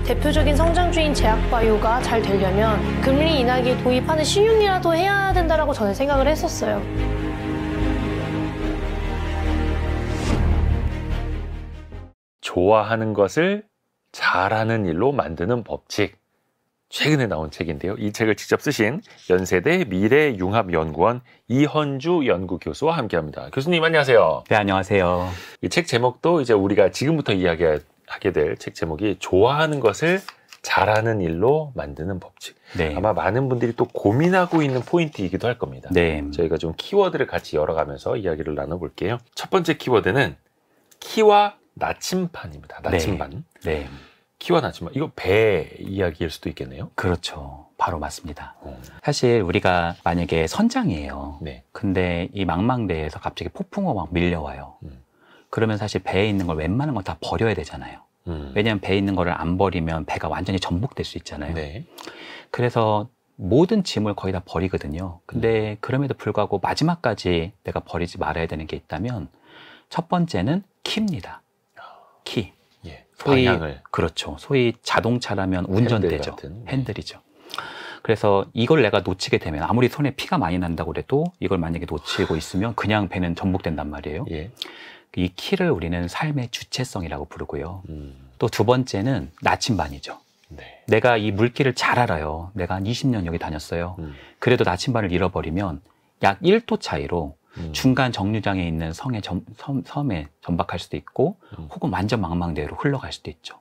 대표적인 성장주인 제약바이오가 잘 되려면 금리 인하기 도입하는 신용이라도 해야 된다라고 저는 생각을 했었어요. 좋아하는 것을 잘하는 일로 만드는 법칙. 최근에 나온 책인데요. 이 책을 직접 쓰신 연세대 미래융합연구원 이헌주 연구교수와 함께합니다. 교수님 안녕하세요. 네, 안녕하세요. 이 책 제목도 이제 우리가 지금부터 이야기하게 될 책 제목이 좋아하는 것을 잘하는 일로 만드는 법칙. 네. 아마 많은 분들이 또 고민하고 있는 포인트이기도 할 겁니다. 네. 저희가 좀 키워드를 같이 열어가면서 이야기를 나눠볼게요. 첫 번째 키워드는 키와 나침반입니다. 나침반. 네. 네. 키와 나침반. 이거 배 이야기일 수도 있겠네요. 그렇죠. 바로 맞습니다. 사실 우리가 만약에 선장이에요. 네. 근데 이 망망대해에서 갑자기 폭풍우가 막 밀려와요. 그러면 사실 배에 있는 걸 웬만한 건 다 버려야 되잖아요. 왜냐하면 배에 있는 거를 안 버리면 배가 완전히 전복될 수 있잖아요. 네. 그래서 모든 짐을 거의 다 버리거든요. 근데 그럼에도 불구하고 마지막까지 내가 버리지 말아야 되는 게 있다면 첫 번째는 키입니다. 키. 예. 소위, 방향을. 그렇죠. 소위 자동차라면 운전대죠. 같은, 네. 핸들이죠. 그래서 이걸 내가 놓치게 되면 아무리 손에 피가 많이 난다고 해도 이걸 만약에 놓치고 있으면 그냥 배는 전복된단 말이에요. 예. 이 키를 우리는 삶의 주체성이라고 부르고요. 또 두 번째는 나침반이죠. 네. 내가 이 물길을 잘 알아요. 내가 한 20년 여기 다녔어요. 그래도 나침반을 잃어버리면 약 1도 차이로 중간 정류장에 있는 섬에 전박할 수도 있고 혹은 완전 망망대해로 흘러갈 수도 있죠.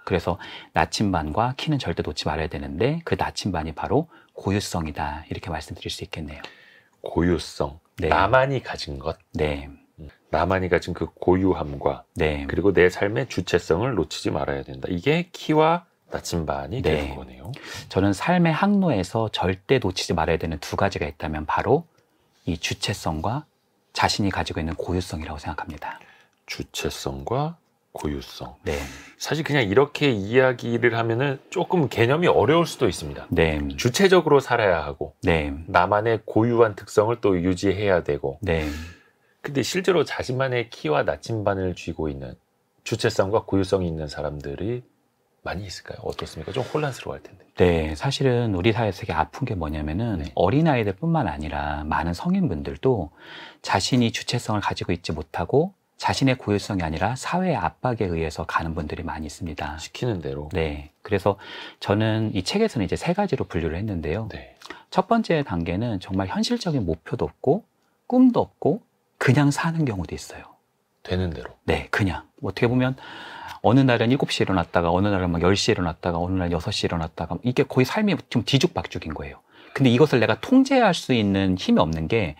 그래서 나침반과 키는 절대 놓지 말아야 되는데 그 나침반이 바로 고유성이다. 이렇게 말씀드릴 수 있겠네요. 고유성. 네. 나만이 가진 것. 네. 나만이 가진 그 고유함과 네. 그리고 내 삶의 주체성을 놓치지 말아야 된다. 이게 키와 나침반이 네. 되는 거네요. 저는 삶의 항로에서 절대 놓치지 말아야 되는 두 가지가 있다면 바로 이 주체성과 자신이 가지고 있는 고유성이라고 생각합니다. 주체성과 고유성. 네. 사실 그냥 이렇게 이야기를 하면은 조금 개념이 어려울 수도 있습니다. 네. 주체적으로 살아야 하고 네. 나만의 고유한 특성을 또 유지해야 되고 네. 근데 실제로 자신만의 키와 나침반을 쥐고 있는 주체성과 고유성이 있는 사람들이 많이 있을까요? 어떻습니까? 좀 혼란스러워할 텐데. 네, 사실은 우리 사회에서 되게 아픈 게 뭐냐면은 네. 어린아이들 뿐만 아니라 많은 성인분들도 자신이 주체성을 가지고 있지 못하고 자신의 고유성이 아니라 사회의 압박에 의해서 가는 분들이 많이 있습니다. 시키는 대로. 네, 그래서 저는 이 책에서는 이제 세 가지로 분류를 했는데요. 네. 첫 번째 단계는 정말 현실적인 목표도 없고 꿈도 없고 그냥 사는 경우도 있어요. 되는 대로. 네, 그냥. 어떻게 보면 어느 날은 7시에 일어났다가 어느 날은 막 10시에 일어났다가 어느 날 6시에 일어났다가 이게 거의 삶이 좀 뒤죽박죽인 거예요. 근데 이것을 내가 통제할 수 있는 힘이 없는 게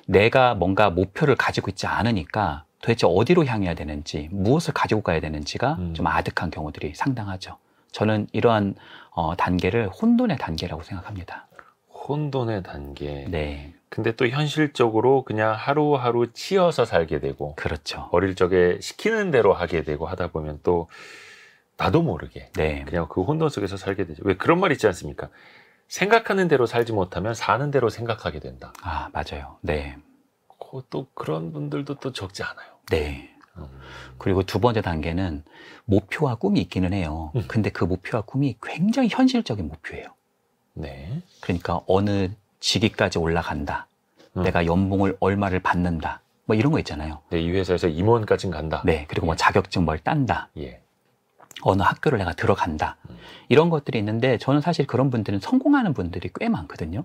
내가 뭔가 목표를 가지고 있지 않으니까 도대체 어디로 향해야 되는지 무엇을 가지고 가야 되는지가 좀 아득한 경우들이 상당하죠. 저는 이러한 단계를 혼돈의 단계라고 생각합니다. 혼돈의 단계. 네. 근데 또 현실적으로 그냥 하루하루 치여서 살게 되고 그렇죠. 어릴 적에 시키는 대로 하게 되고 하다 보면 또 나도 모르게 네. 그냥 그 혼돈 속에서 살게 되죠. 왜 그런 말 있지 않습니까? 생각하는 대로 살지 못하면 사는 대로 생각하게 된다. 아, 맞아요. 네. 또 그런 분들도 또 적지 않아요. 네. 그리고 두 번째 단계는 목표와 꿈이 있기는 해요. 근데 그 목표와 꿈이 굉장히 현실적인 목표예요. 네. 그러니까 어느 직위까지 올라간다. 내가 연봉을 얼마를 받는다. 뭐 이런 거 있잖아요. 네, 이 회사에서 임원까지는 간다. 네. 그리고 뭐 자격증 뭘 딴다. 예. 어느 학교를 내가 들어간다. 이런 것들이 있는데 저는 사실 그런 분들은 성공하는 분들이 꽤 많거든요.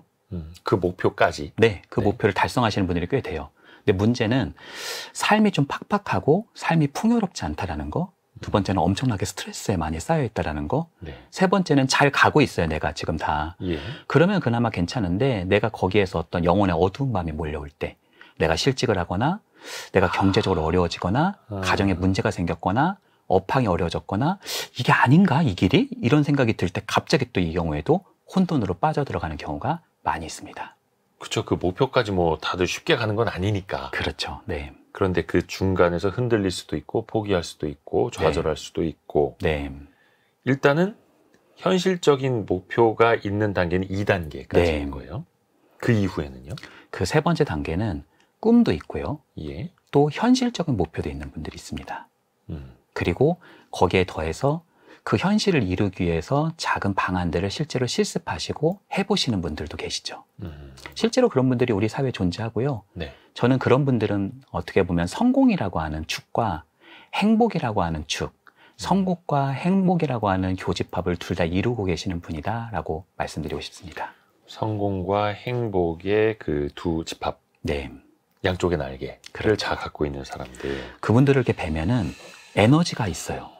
그 목표까지. 네. 그 네. 목표를 달성하시는 분들이 꽤 돼요. 근데 문제는 삶이 좀 팍팍하고 삶이 풍요롭지 않다라는 거. 두 번째는 엄청나게 스트레스에 많이 쌓여있다라는 거. 네. 세 번째는 잘 가고 있어요. 내가 지금 다. 예. 그러면 그나마 괜찮은데 내가 거기에서 어떤 영혼의 어두운 밤이 몰려올 때 내가 실직을 하거나 내가 경제적으로 어려워지거나 가정에 문제가 생겼거나 업황이 어려워졌거나 이게 아닌가 이 길이? 이런 생각이 들 때 갑자기 또 이 경우에도 혼돈으로 빠져들어가는 경우가 많이 있습니다. 그렇죠. 그 목표까지 뭐 다들 쉽게 가는 건 아니니까. 그렇죠. 네. 그런데 그 중간에서 흔들릴 수도 있고 포기할 수도 있고 좌절할 수도 있고. 네. 일단은 현실적인 목표가 있는 단계는 2단계까지인 네. 거예요. 그 이후에는요? 그 세 번째 단계는 꿈도 있고요. 예. 또 현실적인 목표도 있는 분들이 있습니다. 그리고 거기에 더해서 그 현실을 이루기 위해서 작은 방안들을 실제로 실습하시고 해보시는 분들도 계시죠. 실제로 그런 분들이 우리 사회에 존재하고요. 네. 저는 그런 분들은 어떻게 보면 성공이라고 하는 축과 행복이라고 하는 축, 성공과 행복이라고 하는 교집합을 둘 다 이루고 계시는 분이다라고 말씀드리고 싶습니다. 성공과 행복의 그 두 집합, 네. 양쪽의 날개를 그렇죠. 다 갖고 있는 사람들. 그분들을 이렇게 뵈면은 에너지가 있어요.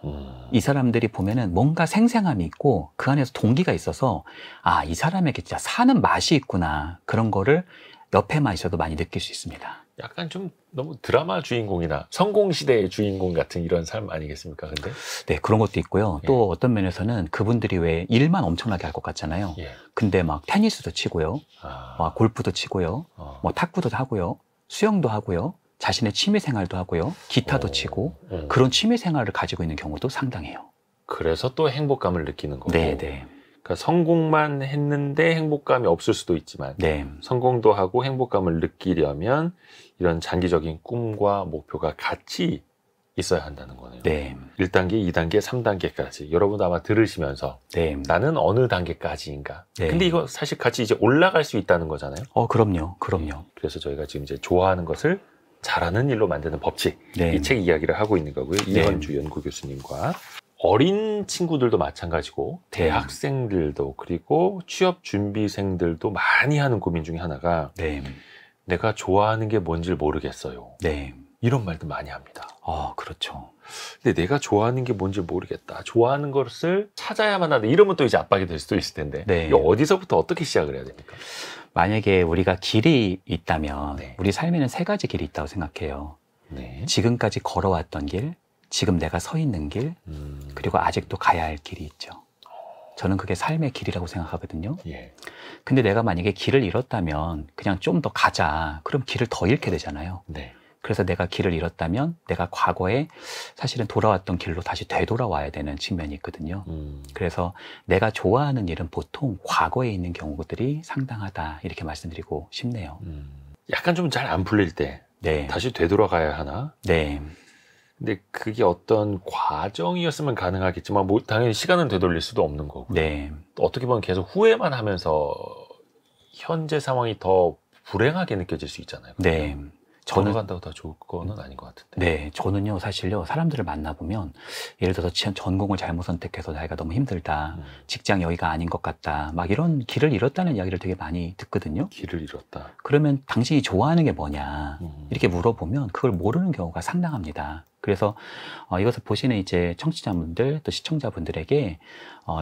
이 사람들이 보면은 뭔가 생생함이 있고 그 안에서 동기가 있어서 아, 이 사람에게 진짜 사는 맛이 있구나. 그런 거를 옆에만 있어도 많이 느낄 수 있습니다. 약간 좀 너무 드라마 주인공이나 성공시대의 주인공 같은 이런 삶 아니겠습니까, 근데? 네, 그런 것도 있고요. 또 어떤 면에서는 그분들이 왜 일만 엄청나게 할 것 같잖아요. 예. 근데 막 테니스도 치고요. 막 골프도 치고요. 뭐 탁구도 하고요. 수영도 하고요. 자신의 취미 생활도 하고요. 기타도 치고 그런 취미 생활을 가지고 있는 경우도 상당해요. 그래서 또 행복감을 느끼는 거고. 네, 네. 그러니까 성공만 했는데 행복감이 없을 수도 있지만 네. 성공도 하고 행복감을 느끼려면 이런 장기적인 꿈과 목표가 같이 있어야 한다는 거네요. 네. 1단계, 2단계, 3단계까지 여러분도 아마 들으시면서 네. 나는 어느 단계까지인가. 네. 근데 이거 사실 같이 이제 올라갈 수 있다는 거잖아요. 그럼요. 그럼요. 그래서 저희가 지금 이제 좋아하는 것을 잘하는 일로 만드는 법칙, 네. 이 책 이야기를 하고 있는 거고요. 이현주 연구 교수님과 어린 친구들도 마찬가지고 대학생들도 그리고 취업 준비생들도 많이 하는 고민 중에 하나가 네. 내가 좋아하는 게 뭔지를 모르겠어요. 네. 이런 말도 많이 합니다. 그렇죠. 근데 내가 좋아하는 게 뭔지 모르겠다. 좋아하는 것을 찾아야만 하는데 이러면 또 이제 압박이 될 수도 있을 텐데 네. 이거 어디서부터 어떻게 시작을 해야 됩니까? 만약에 우리가 길이 있다면 네. 우리 삶에는 3가지 길이 있다고 생각해요. 네. 지금까지 걸어왔던 길, 지금 내가 서 있는 길, 그리고 아직도 가야 할 길이 있죠. 저는 그게 삶의 길이라고 생각하거든요. 예. 근데 내가 만약에 길을 잃었다면 그냥 좀 더 가자. 그럼 길을 더 잃게 되잖아요. 네. 그래서 내가 길을 잃었다면 내가 과거에 사실은 돌아왔던 길로 다시 되돌아와야 되는 측면이 있거든요. 그래서 내가 좋아하는 일은 보통 과거에 있는 경우들이 상당하다 이렇게 말씀드리고 싶네요. 약간 좀 잘 안 풀릴 때 네. 다시 되돌아가야 하나? 네. 근데 그게 어떤 과정이었으면 가능하겠지만 뭐 당연히 시간은 되돌릴 수도 없는 거고. 네. 어떻게 보면 계속 후회만 하면서 현재 상황이 더 불행하게 느껴질 수 있잖아요. 네. 걸어간다고 다 좋을 거는 아닌 것 같은데. 네, 저는요, 사실요, 사람들을 만나보면, 예를 들어서 전공을 잘못 선택해서 나이가 너무 힘들다, 직장 여기가 아닌 것 같다, 막 이런 길을 잃었다는 이야기를 되게 많이 듣거든요. 길을 잃었다. 그러면 당신이 좋아하는 게 뭐냐, 이렇게 물어보면 그걸 모르는 경우가 상당합니다. 그래서 이것을 보시는 이제 청취자분들, 또 시청자분들에게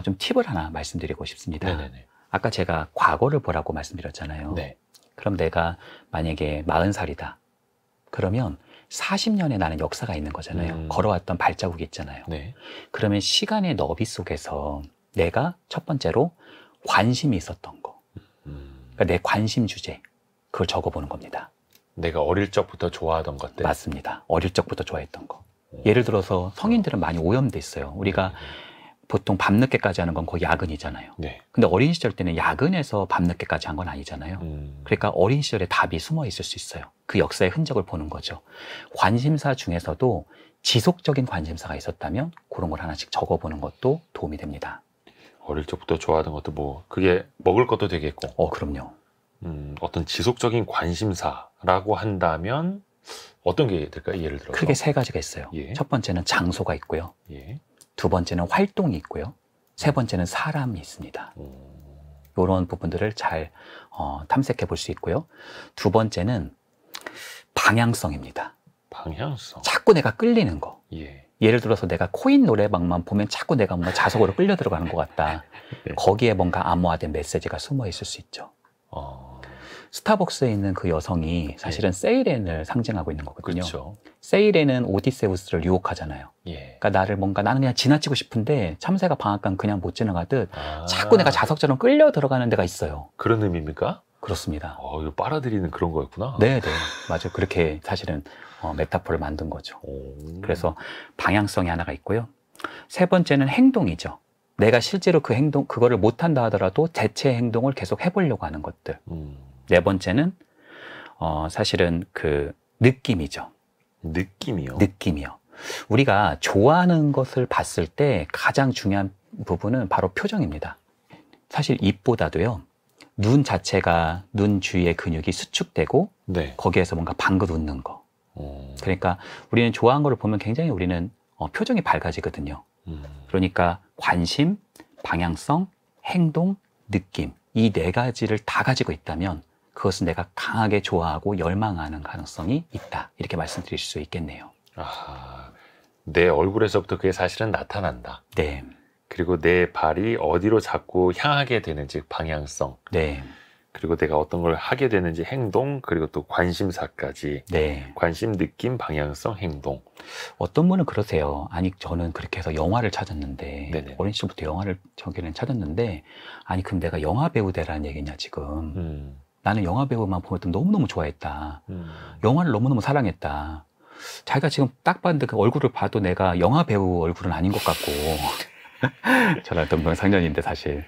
좀 팁을 하나 말씀드리고 싶습니다. 네네네. 아까 제가 과거를 보라고 말씀드렸잖아요. 네. 그럼 내가 만약에 40살이다. 그러면 40년에 나는 역사가 있는 거잖아요. 걸어왔던 발자국이 있잖아요. 네. 그러면 시간의 너비 속에서 내가 첫 번째로 관심이 있었던 거. 그러니까 내 관심 주제. 그걸 적어보는 겁니다. 내가 어릴 적부터 좋아하던 것들. 맞습니다. 어릴 적부터 좋아했던 거. 예를 들어서 성인들은 많이 오염돼 있어요. 우리가 보통 밤늦게까지 하는 건 거의 야근이잖아요. 네. 근데 어린 시절 때는 야근해서 밤늦게까지 한 건 아니잖아요. 그러니까 어린 시절에 답이 숨어 있을 수 있어요. 그 역사의 흔적을 보는 거죠. 관심사 중에서도 지속적인 관심사가 있었다면 그런 걸 하나씩 적어보는 것도 도움이 됩니다. 어릴 적부터 좋아하던 것도 뭐 그게 먹을 것도 되겠고. 그럼요. 어떤 지속적인 관심사라고 한다면 어떤 게 될까요? 예를 들어서. 크게 3가지가 있어요. 예. 첫 번째는 장소가 있고요. 예. 2번째는 활동이 있고요. 3번째는 사람이 있습니다. 이런 부분들을 잘 탐색해 볼 수 있고요. 2번째는 방향성입니다. 방향성. 자꾸 내가 끌리는 거. 예. 예를 들어서 내가 코인 노래방만 보면 자꾸 내가 뭔가 자석으로 끌려 들어가는 것 같다. 네. 거기에 뭔가 암호화된 메시지가 숨어 있을 수 있죠. 스타벅스에 있는 그 여성이 사실은 세이렌을 상징하고 있는 거거든요. 그렇죠. 세이렌은 오디세우스를 유혹하잖아요. 예. 그러니까 나는 그냥 지나치고 싶은데 참새가 방앗간 그냥 못 지나가듯 자꾸 내가 자석처럼 끌려 들어가는 데가 있어요. 그런 의미입니까? 그렇습니다. 이거 빨아들이는 그런 거였구나. 네, 맞아요. 그렇게 사실은 메타포를 만든 거죠. 그래서 방향성이 하나가 있고요. 3번째는 행동이죠. 내가 실제로 그거를 못한다 하더라도 대체 행동을 계속 해보려고 하는 것들. 4번째는 사실은 그 느낌이죠. 느낌이요? 느낌이요. 우리가 좋아하는 것을 봤을 때 가장 중요한 부분은 바로 표정입니다. 사실 입보다도요, 눈 자체가 눈 주위의 근육이 수축되고 네. 거기에서 뭔가 방긋 웃는 거. 그러니까 우리는 좋아하는 걸 보면 굉장히 우리는 표정이 밝아지거든요. 그러니까 관심, 방향성, 행동, 느낌 이 네 가지를 다 가지고 있다면 그것은 내가 강하게 좋아하고 열망하는 가능성이 있다. 이렇게 말씀드릴 수 있겠네요. 아, 내 얼굴에서부터 그게 사실은 나타난다. 네. 그리고 내 발이 어디로 자꾸 향하게 되는지 방향성. 네. 그리고 내가 어떤 걸 하게 되는지 행동, 그리고 또 관심사까지. 네. 관심, 느낌, 방향성, 행동. 어떤 분은 그러세요. 아니, 저는 그렇게 해서 영화를 찾았는데, 네네. 어린 시절부터 영화를 저기는 찾았는데, 아니, 그럼 내가 영화 배우 되라는 얘기냐, 지금. 나는 영화 배우만 보면 너무너무 좋아했다. 영화를 너무너무 사랑했다. 자기가 지금 딱 봤는데 그 얼굴을 봐도 내가 영화 배우 얼굴은 아닌 것 같고. 저랑 동병상련인데 사실.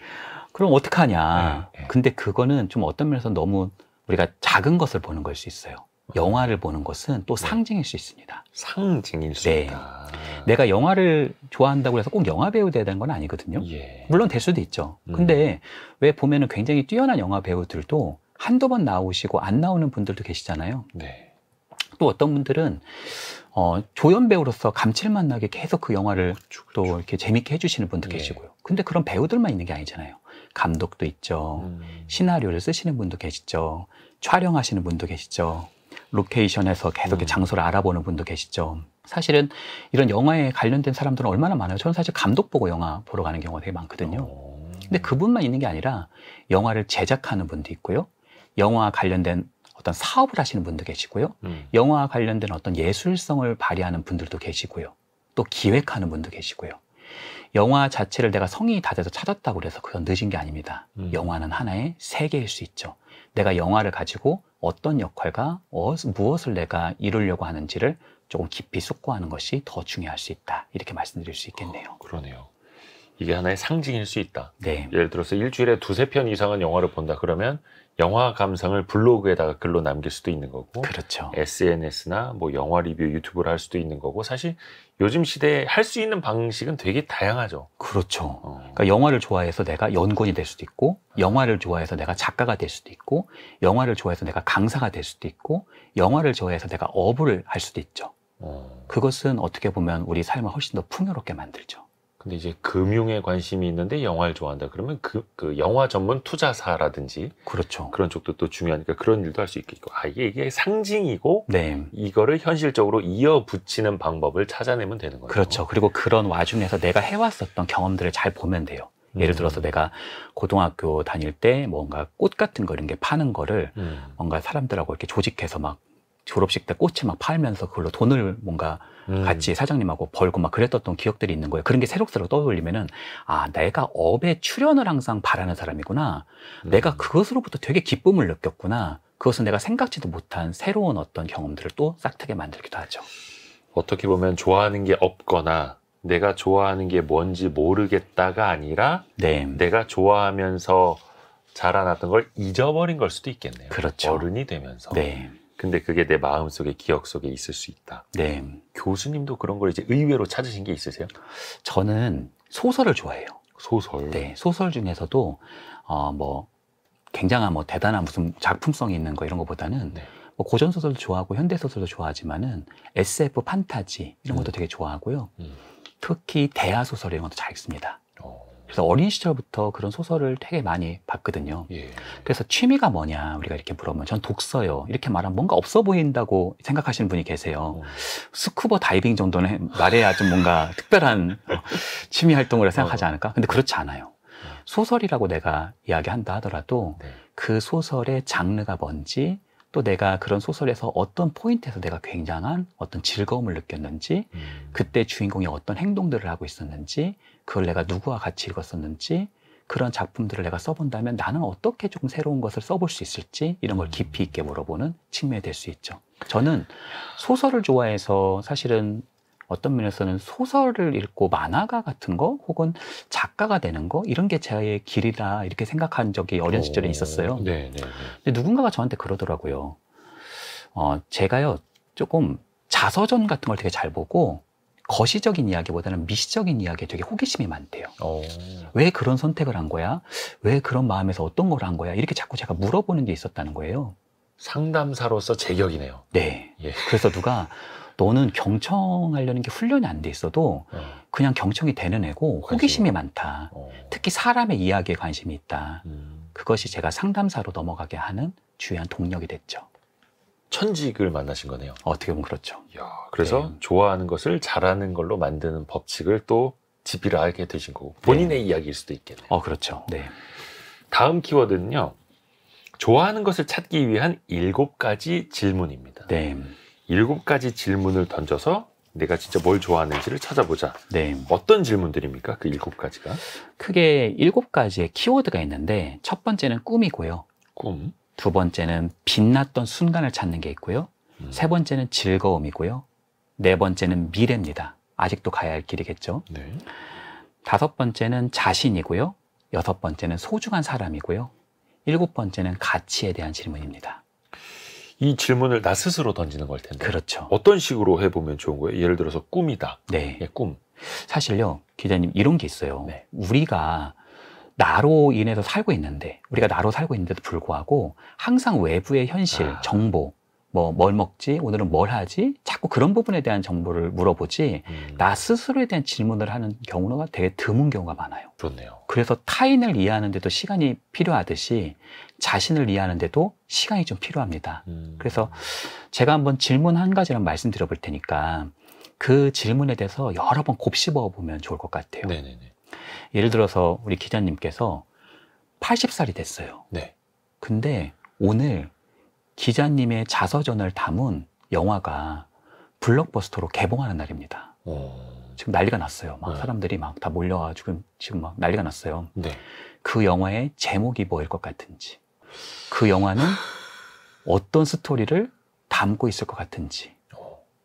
그럼 어떡하냐. 네, 네. 근데 그거는 좀 어떤 면에서 너무 우리가 작은 것을 보는 걸 수 있어요. 영화를 보는 것은 또 네. 상징일 수 있습니다. 상징일 수 네. 있다. 내가 영화를 좋아한다고 해서 꼭 영화 배우 돼야 되는 건 아니거든요. 예. 물론 될 수도 있죠. 근데 왜 보면은 굉장히 뛰어난 영화 배우들도 한두 번 나오시고 안 나오는 분들도 계시잖아요. 네. 또 어떤 분들은 조연 배우로서 감칠맛 나게 계속 그 영화를 그렇죠, 또 그렇죠. 이렇게 재밌게 해주시는 분도 예. 계시고요. 근데 그런 배우들만 있는 게 아니잖아요. 감독도 있죠. 시나리오를 쓰시는 분도 계시죠. 촬영하시는 분도 계시죠. 로케이션에서 계속 이렇게 장소를 알아보는 분도 계시죠. 사실은 이런 영화에 관련된 사람들은 얼마나 많아요. 저는 사실 감독 보고 영화 보러 가는 경우가 되게 많거든요. 근데 그분만 있는 게 아니라 영화를 제작하는 분도 있고요. 영화와 관련된 어떤 사업을 하시는 분도 계시고요. 영화와 관련된 어떤 예술성을 발휘하는 분들도 계시고요. 또 기획하는 분도 계시고요. 영화 자체를 내가 성인이 다 돼서 찾았다고 그래서 그건 늦은 게 아닙니다. 영화는 하나의 세계일 수 있죠. 내가 영화를 가지고 어떤 역할과 무엇을 내가 이루려고 하는지를 조금 깊이 숙고하는 것이 더 중요할 수 있다. 이렇게 말씀드릴 수 있겠네요. 그러네요. 이게 하나의 상징일 수 있다. 네. 예를 들어서 일주일에 2-3편 이상은 영화를 본다 그러면 영화 감상을 블로그에다가 글로 남길 수도 있는 거고, 그렇죠. SNS나 뭐 영화 리뷰 유튜브를 할 수도 있는 거고, 사실 요즘 시대에 할 수 있는 방식은 되게 다양하죠. 그렇죠. 그러니까 영화를 좋아해서 내가 연구원이 될 수도 있고, 영화를 좋아해서 내가 작가가 될 수도 있고, 영화를 좋아해서 내가 강사가 될 수도 있고, 영화를 좋아해서 내가 어부를 할 수도 있죠. 그것은 어떻게 보면 우리 삶을 훨씬 더 풍요롭게 만들죠. 근데 이제 금융에 관심이 있는데 영화를 좋아한다 그러면 그 영화 전문 투자사라든지 그렇죠. 그런 쪽도 또 중요하니까 그런 일도 할 수 있겠고, 이게 상징이고 네. 이거를 현실적으로 이어붙이는 방법을 찾아내면 되는 거죠. 그렇죠. 그리고 그런 와중에서 내가 해왔었던 경험들을 잘 보면 돼요. 예를 들어서 내가 고등학교 다닐 때 뭔가 꽃 같은 거 이런 게 파는 거를 뭔가 사람들하고 이렇게 조직해서 막 졸업식 때 꽃을 막 팔면서 그걸로 돈을 뭔가 같이 사장님하고 벌고 막 그랬던 기억들이 있는 거예요. 그런 게 새록새록 떠올리면은, 내가 업에 출연을 항상 바라는 사람이구나. 내가 그것으로부터 되게 기쁨을 느꼈구나. 그것은 내가 생각지도 못한 새로운 어떤 경험들을 또 싹트게 만들기도 하죠. 어떻게 보면 좋아하는 게 없거나 내가 좋아하는 게 뭔지 모르겠다가 아니라 네. 내가 좋아하면서 자라났던 걸 잊어버린 걸 수도 있겠네요. 그렇죠. 어른이 되면서. 네. 근데 그게 내 마음속에, 기억 속에 있을 수 있다. 네. 교수님도 그런 걸 이제 의외로 찾으신 게 있으세요? 저는 소설을 좋아해요. 소설. 네. 소설 중에서도, 뭐, 굉장한 뭐 대단한 무슨 작품성이 있는 거 이런 거보다는 네. 뭐 고전소설도 좋아하고 현대소설도 좋아하지만은 SF 판타지 이런 것도 되게 좋아하고요. 특히 대하소설 이런 것도 잘 읽습니다. 그래서 어린 시절부터 그런 소설을 되게 많이 봤거든요. 예. 그래서 취미가 뭐냐 우리가 이렇게 물어보면 전 독서요. 이렇게 말하면 뭔가 없어 보인다고 생각하시는 분이 계세요. 스쿠버 다이빙 정도는 말해야 좀 뭔가 특별한 취미 활동을 생각하지 않을까? 근데 그렇지 않아요. 소설이라고 내가 이야기한다 하더라도 네. 그 소설의 장르가 뭔지, 또 내가 그런 소설에서 어떤 포인트에서 내가 굉장한 어떤 즐거움을 느꼈는지, 그때 주인공이 어떤 행동들을 하고 있었는지, 그걸 내가 누구와 같이 읽었었는지, 그런 작품들을 내가 써본다면 나는 어떻게 조금 새로운 것을 써볼 수 있을지, 이런 걸 깊이 있게 물어보는 측면이 될 수 있죠. 저는 소설을 좋아해서 사실은 어떤 면에서는 소설을 읽고 만화가 같은 거 혹은 작가가 되는 거 이런 게 제 길이라 이렇게 생각한 적이 어린 시절에 있었어요. 네. 근데 누군가가 저한테 그러더라고요. 제가요 조금 자서전 같은 걸 되게 잘 보고 거시적인 이야기보다는 미시적인 이야기에 되게 호기심이 많대요. 어. 왜 그런 선택을 한 거야? 왜 그런 마음에서 어떤 걸 한 거야? 이렇게 자꾸 제가 물어보는 게 있었다는 거예요. 상담사로서 제격이네요. 네. 예. 그래서 누가 너는 경청하려는 게 훈련이 안 돼 있어도 그냥 경청이 되는 애고 호기심이 많다. 특히 사람의 이야기에 관심이 있다. 그것이 제가 상담사로 넘어가게 하는 주요한 동력이 됐죠. 천직을 만나신 거네요. 어떻게 보면 그렇죠. 이야, 그래서 네. 좋아하는 것을 잘하는 걸로 만드는 법칙을 또 집필하게 되신 거고 본인의 이야기일 수도 있겠네요. 그렇죠. 네. 다음 키워드는요. 좋아하는 것을 찾기 위한 7가지 질문입니다. 네. 7가지 질문을 던져서 내가 진짜 뭘 좋아하는지를 찾아보자. 네. 어떤 질문들입니까? 그 7가지가? 크게 7가지의 키워드가 있는데 첫 번째는 꿈이고요. 꿈. 두 번째는 빛났던 순간을 찾는 게 있고요. 세 번째는 즐거움이고요. 네 번째는 미래입니다. 아직도 가야 할 길이겠죠. 네. 다섯 번째는 자신이고요. 여섯 번째는 소중한 사람이고요. 일곱 번째는 가치에 대한 질문입니다. 이 질문을 나 스스로 던지는 걸 텐데. 그렇죠. 어떤 식으로 해보면 좋은 거예요? 예를 들어서 꿈이다. 네. 예, 꿈. 사실요, 기자님, 이런 게 있어요. 네. 우리가 나로 인해서 살고 있는데, 우리가 나로 살고 있는데도 불구하고 항상 외부의 현실, 정보, 뭘 먹지? 오늘은 뭘 하지? 자꾸 그런 부분에 대한 정보를 물어보지, 나 스스로에 대한 질문을 하는 경우가 되게 드문 경우가 많아요. 그렇네요. 그래서 타인을 이해하는데도 시간이 필요하듯이 자신을 이해하는데도 시간이 좀 필요합니다. 그래서 제가 한번 질문 한 가지만 말씀드려 볼 테니까 그 질문에 대해서 여러 번 곱씹어 보면 좋을 것 같아요. 네네네. 예를 들어서 우리 기자님께서 80살이 됐어요. 네. 근데 오늘 기자님의 자서전을 담은 영화가 블록버스터로 개봉하는 날입니다. 지금 난리가 났어요. 막 네. 사람들이 막 다 몰려가지고 지금 막 난리가 났어요. 네. 그 영화의 제목이 뭐일 것 같은지, 그 영화는 어떤 스토리를 담고 있을 것 같은지,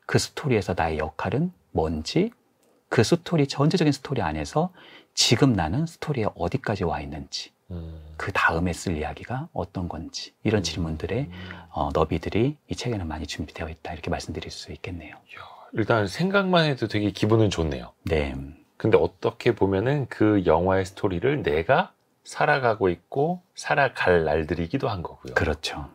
그 스토리에서 나의 역할은 뭔지, 그 스토리, 전체적인 스토리 안에서 지금 나는 스토리에 어디까지 와 있는지, 그 다음에 쓸 이야기가 어떤 건지, 이런 질문들의 너비들이 이 책에는 많이 준비되어 있다, 이렇게 말씀드릴 수 있겠네요. 일단 생각만 해도 되게 기분은 좋네요. 네. 근데 어떻게 보면은 그 영화의 스토리를 내가 살아가고 있고 살아갈 날들이기도 한 거고요. 그렇죠.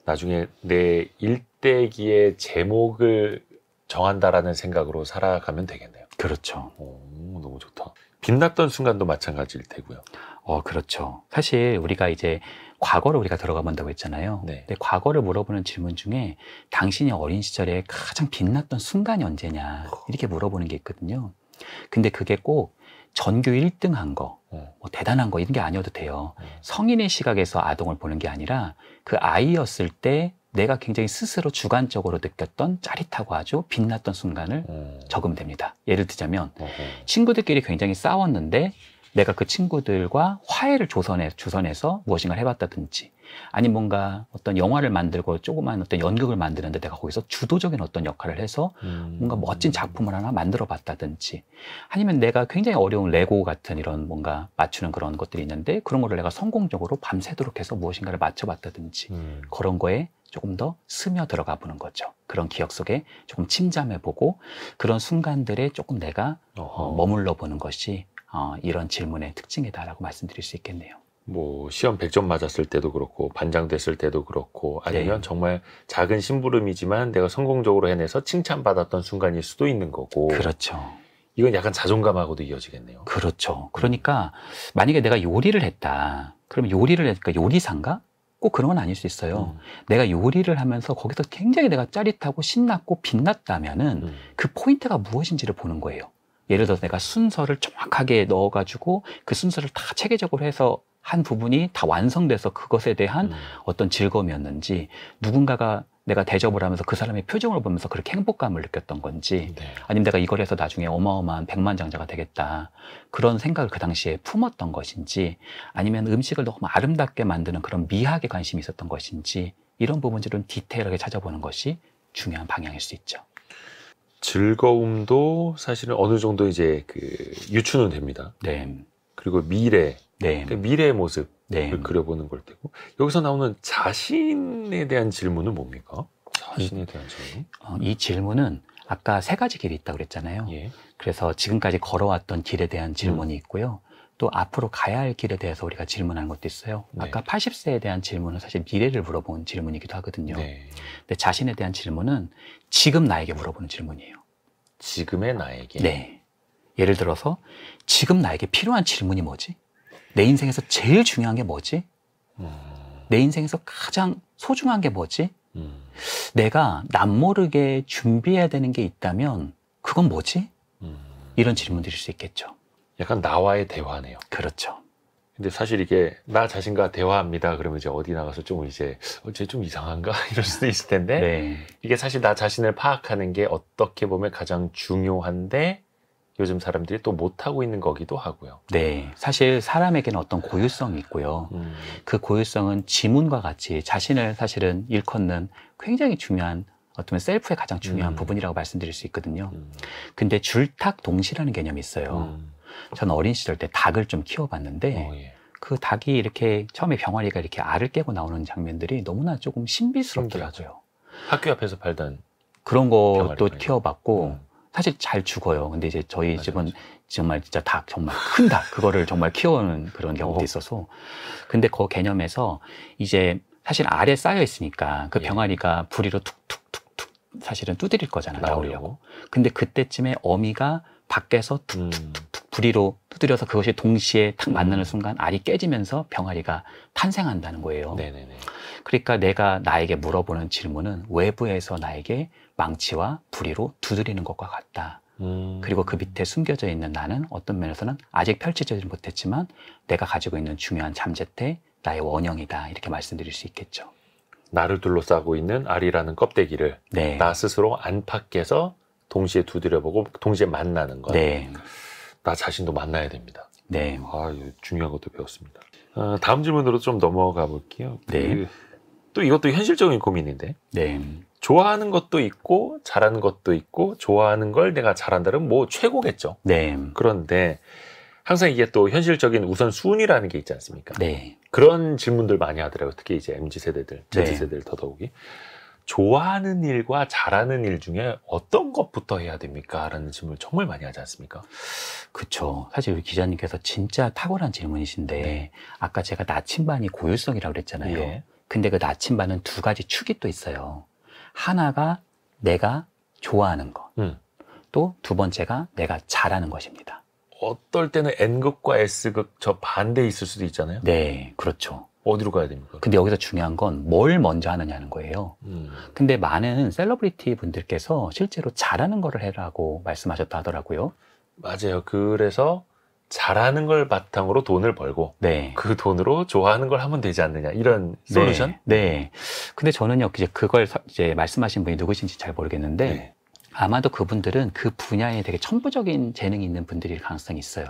나중에 내 일대기의 제목을 정한다라는 생각으로 살아가면 되겠네요. 그렇죠. 너무 좋다. 빛났던 순간도 마찬가지일 테고요. 그렇죠. 사실 우리가 이제 과거를 우리가 들어가 본다고 했잖아요. 네. 근데 과거를 물어보는 질문 중에 당신이 어린 시절에 가장 빛났던 순간이 언제냐, 이렇게 물어보는 게 있거든요. 근데 그게 꼭 전교 1등 한 거, 뭐 대단한 거 이런 게 아니어도 돼요. 성인의 시각에서 아동을 보는 게 아니라 그 아이였을 때 내가 굉장히 스스로 주관적으로 느꼈던 짜릿하고 아주 빛났던 순간을 적으면 됩니다. 예를 들자면 친구들끼리 굉장히 싸웠는데 내가 그 친구들과 화해를 조선해서 무엇인가를 해봤다든지, 아니면 뭔가 어떤 영화를 만들고 조그만 어떤 연극을 만드는데 내가 거기서 주도적인 어떤 역할을 해서 뭔가 멋진 작품을 하나 만들어 봤다든지, 아니면 내가 굉장히 어려운 레고 같은 이런 뭔가 맞추는 그런 것들이 있는데 그런 거를 내가 성공적으로 밤새도록 해서 무엇인가를 맞춰봤다든지, 그런 거에 조금 더 스며 들어가 보는 거죠. 그런 기억 속에 조금 침잠해보고 그런 순간들에 조금 내가 머물러 보는 것이 이런 질문의 특징이다라고 말씀드릴 수 있겠네요. 뭐 시험 100점 맞았을 때도 그렇고 반장됐을 때도 그렇고 아니면 네. 정말 작은 심부름이지만 내가 성공적으로 해내서 칭찬받았던 순간일 수도 있는 거고. 그렇죠. 이건 약간 자존감하고도 이어지겠네요. 그렇죠. 그러니까 만약에 내가 요리를 했다. 그러면 요리를 했으니까 요리사인가? 꼭 그런 건 아닐 수 있어요. 내가 요리를 하면서 거기서 굉장히 내가 짜릿하고 신났고 빛났다면은 그 포인트가 무엇인지를 보는 거예요. 예를 들어서 내가 순서를 정확하게 넣어가지고 그 순서를 다 체계적으로 해서 한 부분이 다 완성돼서 그것에 대한 어떤 즐거움이었는지, 누군가가 내가 대접을 하면서 그 사람의 표정을 보면서 그렇게 행복감을 느꼈던 건지, 네. 아니면 내가 이걸 해서 나중에 어마어마한 백만장자가 되겠다, 그런 생각을 그 당시에 품었던 것인지, 아니면 음식을 너무 아름답게 만드는 그런 미학에 관심이 있었던 것인지, 이런 부분들은 디테일하게 찾아보는 것이 중요한 방향일 수 있죠. 즐거움도 사실은 어느 정도 이제 그 유추는 됩니다. 네. 그리고 미래, 네. 그러니까 미래의 모습을 네. 그려보는 걸 테고, 여기서 나오는 자신에 대한 질문은 뭡니까? 자신에 대한 질문? 이 질문은 아까 세 가지 길이 있다고 그랬잖아요. 예. 그래서 지금까지 걸어왔던 길에 대한 질문이 있고요. 또 앞으로 가야 할 길에 대해서 우리가 질문하는 것도 있어요. 네. 아까 80세에 대한 질문은 사실 미래를 물어본 질문이기도 하거든요. 네. 근데 자신에 대한 질문은 지금 나에게 물어보는 질문이에요. 지금의 나에게. 네. 예를 들어서 지금 나에게 필요한 질문이 뭐지? 내 인생에서 제일 중요한 게 뭐지? 내 인생에서 가장 소중한 게 뭐지? 내가 남모르게 준비해야 되는 게 있다면 그건 뭐지? 이런 질문들일 수 있겠죠. 약간 나와의 대화네요. 그렇죠. 근데 사실 이게 나 자신과 대화합니다. 그러면 이제 어디 나가서 좀 이제 쟤 좀 이상한가 이럴 수도 있을 텐데 네. 이게 사실 나 자신을 파악하는 게 어떻게 보면 가장 중요한데 요즘 사람들이 또 못하고 있는 거기도 하고요. 네. 사실 사람에게는 어떤 고유성이 있고요. 그 고유성은 지문과 같이 자신을 사실은 일컫는 굉장히 중요한 어떤 셀프의 가장 중요한 부분이라고 말씀드릴 수 있거든요. 근데 줄탁동시라는 개념이 있어요. 저는 어린 시절 때 닭을 좀 키워봤는데 예. 그 닭이 이렇게 처음에 병아리가 이렇게 알을 깨고 나오는 장면들이 너무나 조금 신비스럽더라고요. 학교 앞에서 팔던 그런 것도 병아리가 키워봤고 사실 잘 죽어요. 근데 이제 저희 맞아, 집은 맞아. 정말 진짜 닭, 정말 큰 닭, 그거를 정말 키워오는 그런 경우도 있어서. 근데 그 개념에서 이제 사실 알에 쌓여 있으니까 그 예. 병아리가 부리로 툭툭툭툭 사실은 두드릴 거잖아요. 나오려고. 나오려고. 근데 그때쯤에 어미가 밖에서 툭툭툭툭 부리로 두드려서 그것이 동시에 탁 만나는 순간 알이 깨지면서 병아리가 탄생한다는 거예요. 네네네. 그러니까 내가 나에게 물어보는 질문은 외부에서 나에게 망치와 부리로 두드리는 것과 같다. 그리고 그 밑에 숨겨져 있는 나는 어떤 면에서는 아직 펼치지 못했지만 내가 가지고 있는 중요한 잠재태, 나의 원형이다. 이렇게 말씀드릴 수 있겠죠. 나를 둘러싸고 있는 알이라는 껍데기를 네. 나 스스로 안팎에서 동시에 두드려보고 동시에 만나는 것. 네. 나 자신도 만나야 됩니다. 네. 아, 이거 중요한 것도 배웠습니다. 다음 질문으로 좀 넘어가 볼게요. 네. 또 이것도 현실적인 고민인데 네. 좋아하는 것도 있고 잘하는 것도 있고 좋아하는 걸 내가 잘한다면 뭐 최고겠죠. 네. 그런데 항상 이게 또 현실적인 우선순위라는 게 있지 않습니까? 네. 그런 질문들 많이 하더라고요. 특히 이제 MZ세대들, 네. Z세대들 더더욱이. 좋아하는 일과 잘하는 일 중에 어떤 것부터 해야 됩니까? 라는 질문을 정말 많이 하지 않습니까? 그렇죠. 사실 우리 기자님께서 진짜 탁월한 질문이신데 네. 아까 제가 나침반이 고유성이라고 그랬잖아요. 예. 근데 그 나침반은 두 가지 축이 또 있어요. 하나가 내가 좋아하는 것. 또 두 번째가 내가 잘하는 것입니다. 어떨 때는 N극과 S극 저 반대에 있을 수도 있잖아요. 네, 그렇죠. 어디로 가야 됩니까? 근데 여기서 중요한 건 뭘 먼저 하느냐는 거예요. 근데 많은 셀러브리티 분들께서 실제로 잘하는 거를 해라고 말씀하셨다 하더라고요. 맞아요. 그래서 잘하는 걸 바탕으로 돈을 벌고 네. 그 돈으로 좋아하는 걸 하면 되지 않느냐 이런 솔루션? 네. 근데 저는요, 이제 그걸 이제 말씀하신 분이 누구신지 잘 모르겠는데 네. 아마도 그분들은 그 분야에 되게 천부적인 재능이 있는 분들일 가능성이 있어요.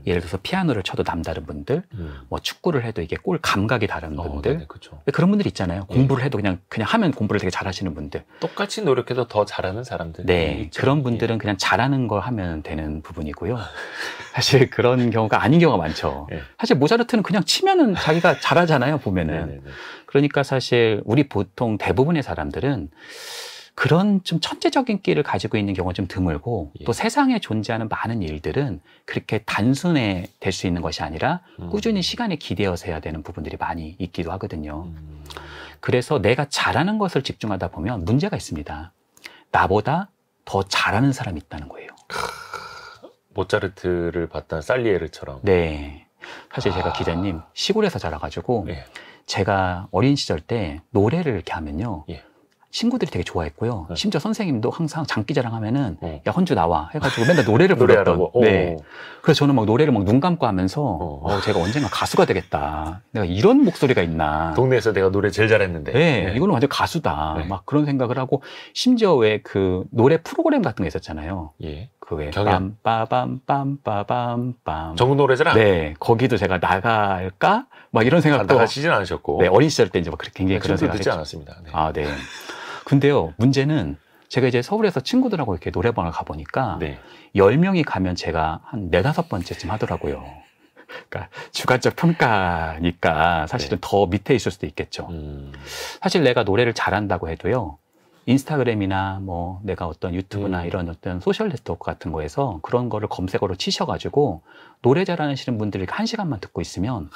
예를 들어서 피아노를 쳐도 남다른 분들, 뭐 축구를 해도 이게 골 감각이 다른 분들. 네네, 그렇죠. 그런 분들 있잖아요. 공부를 해도 그냥 하면 공부를 되게 잘하시는 분들. 똑같이 노력해도 더 잘하는 사람들. 네. 있죠. 그런 분들은 그냥 잘하는 걸 하면 되는 부분이고요. 사실 그런 경우가 아닌 경우가 많죠. 네. 사실 모차르트는 그냥 치면은 자기가 잘하잖아요, 보면은. 네네네. 그러니까 사실 우리 보통 대부분의 사람들은 그런 좀 천재적인 끼를 가지고 있는 경우가 좀 드물고 예. 또 세상에 존재하는 많은 일들은 그렇게 단순해 될 수 있는 것이 아니라 꾸준히 시간에 기대어서 해야 되는 부분들이 많이 있기도 하거든요. 그래서 내가 잘하는 것을 집중하다 보면 문제가 있습니다. 나보다 더 잘하는 사람이 있다는 거예요. 모차르트를 봤던 살리에르처럼. 네. 사실 제가 기자님 시골에서 자라가지고 예. 제가 어린 시절 때 노래를 이렇게 하면요. 예. 친구들이 되게 좋아했고요. 네. 심지어 선생님도 항상 장기자랑 하면은 어. 야 헌주 나와 해가지고 맨날 노래를 불렀던. 노래하라고. 네. 오. 그래서 저는 막 노래를 막 눈 감고 하면서 제가 언젠가 가수가 되겠다. 내가 이런 목소리가 있나. 동네에서 내가 노래 제일 잘했는데. 네, 이거는 완전 가수다. 네. 막 그런 생각을 하고 심지어 왜 그 노래 프로그램 같은 거 있었잖아요. 예. 그 왜 경연. 빰빠밤빰빠밤빰. 전국 노래자랑. 네, 거기도 제가 나갈까? 막 이런 생각도. 나가시진 않으셨고. 네, 어린 시절 때 이제 막 굉장히 그런 지금도 생각을 듣지 했죠. 않았습니다. 네. 아, 네. 근데요, 문제는 제가 이제 서울에서 친구들하고 이렇게 노래방을 가보니까 네. 10명이 가면 제가 한 4, 5번째쯤 하더라고요. 그러니까 주관적 평가니까 사실은 더 밑에 있을 수도 있겠죠. 사실 내가 노래를 잘한다고 해도요, 인스타그램이나 뭐 내가 어떤 유튜브나 이런 어떤 소셜 네트워크 같은 거에서 그런 거를 검색어로 치셔가지고 노래 잘하시는 분들이 1시간만 듣고 있으면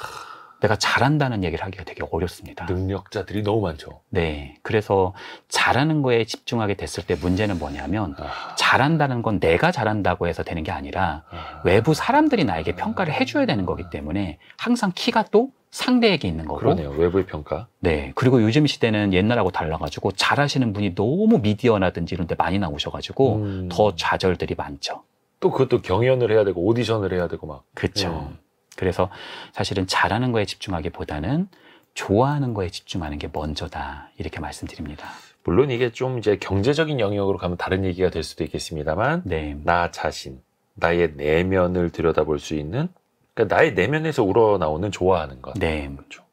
내가 잘한다는 얘기를 하기가 되게 어렵습니다. 능력자들이 너무 많죠. 네. 그래서 잘하는 거에 집중하게 됐을 때 문제는 뭐냐면 잘한다는 건 내가 잘한다고 해서 되는 게 아니라 외부 사람들이 나에게 평가를 해줘야 되는 거기 때문에 항상 키가 또 상대에게 있는 거고. 그러네요. 외부의 평가. 네. 그리고 요즘 시대는 옛날하고 달라가지고 잘하시는 분이 너무 미디어라든지 이런 데 많이 나오셔가지고 더 좌절들이 많죠. 또 그것도 경연을 해야 되고 오디션을 해야 되고 막. 그렇죠. 그래서 사실은 잘하는 거에 집중하기보다는 좋아하는 거에 집중하는 게 먼저다. 이렇게 말씀드립니다. 물론 이게 좀 이제 경제적인 영역으로 가면 다른 얘기가 될 수도 있겠습니다만 네. 나 자신, 나의 내면을 들여다볼 수 있는, 그러니까 나의 내면에서 우러나오는 좋아하는 것. 네. 그렇죠.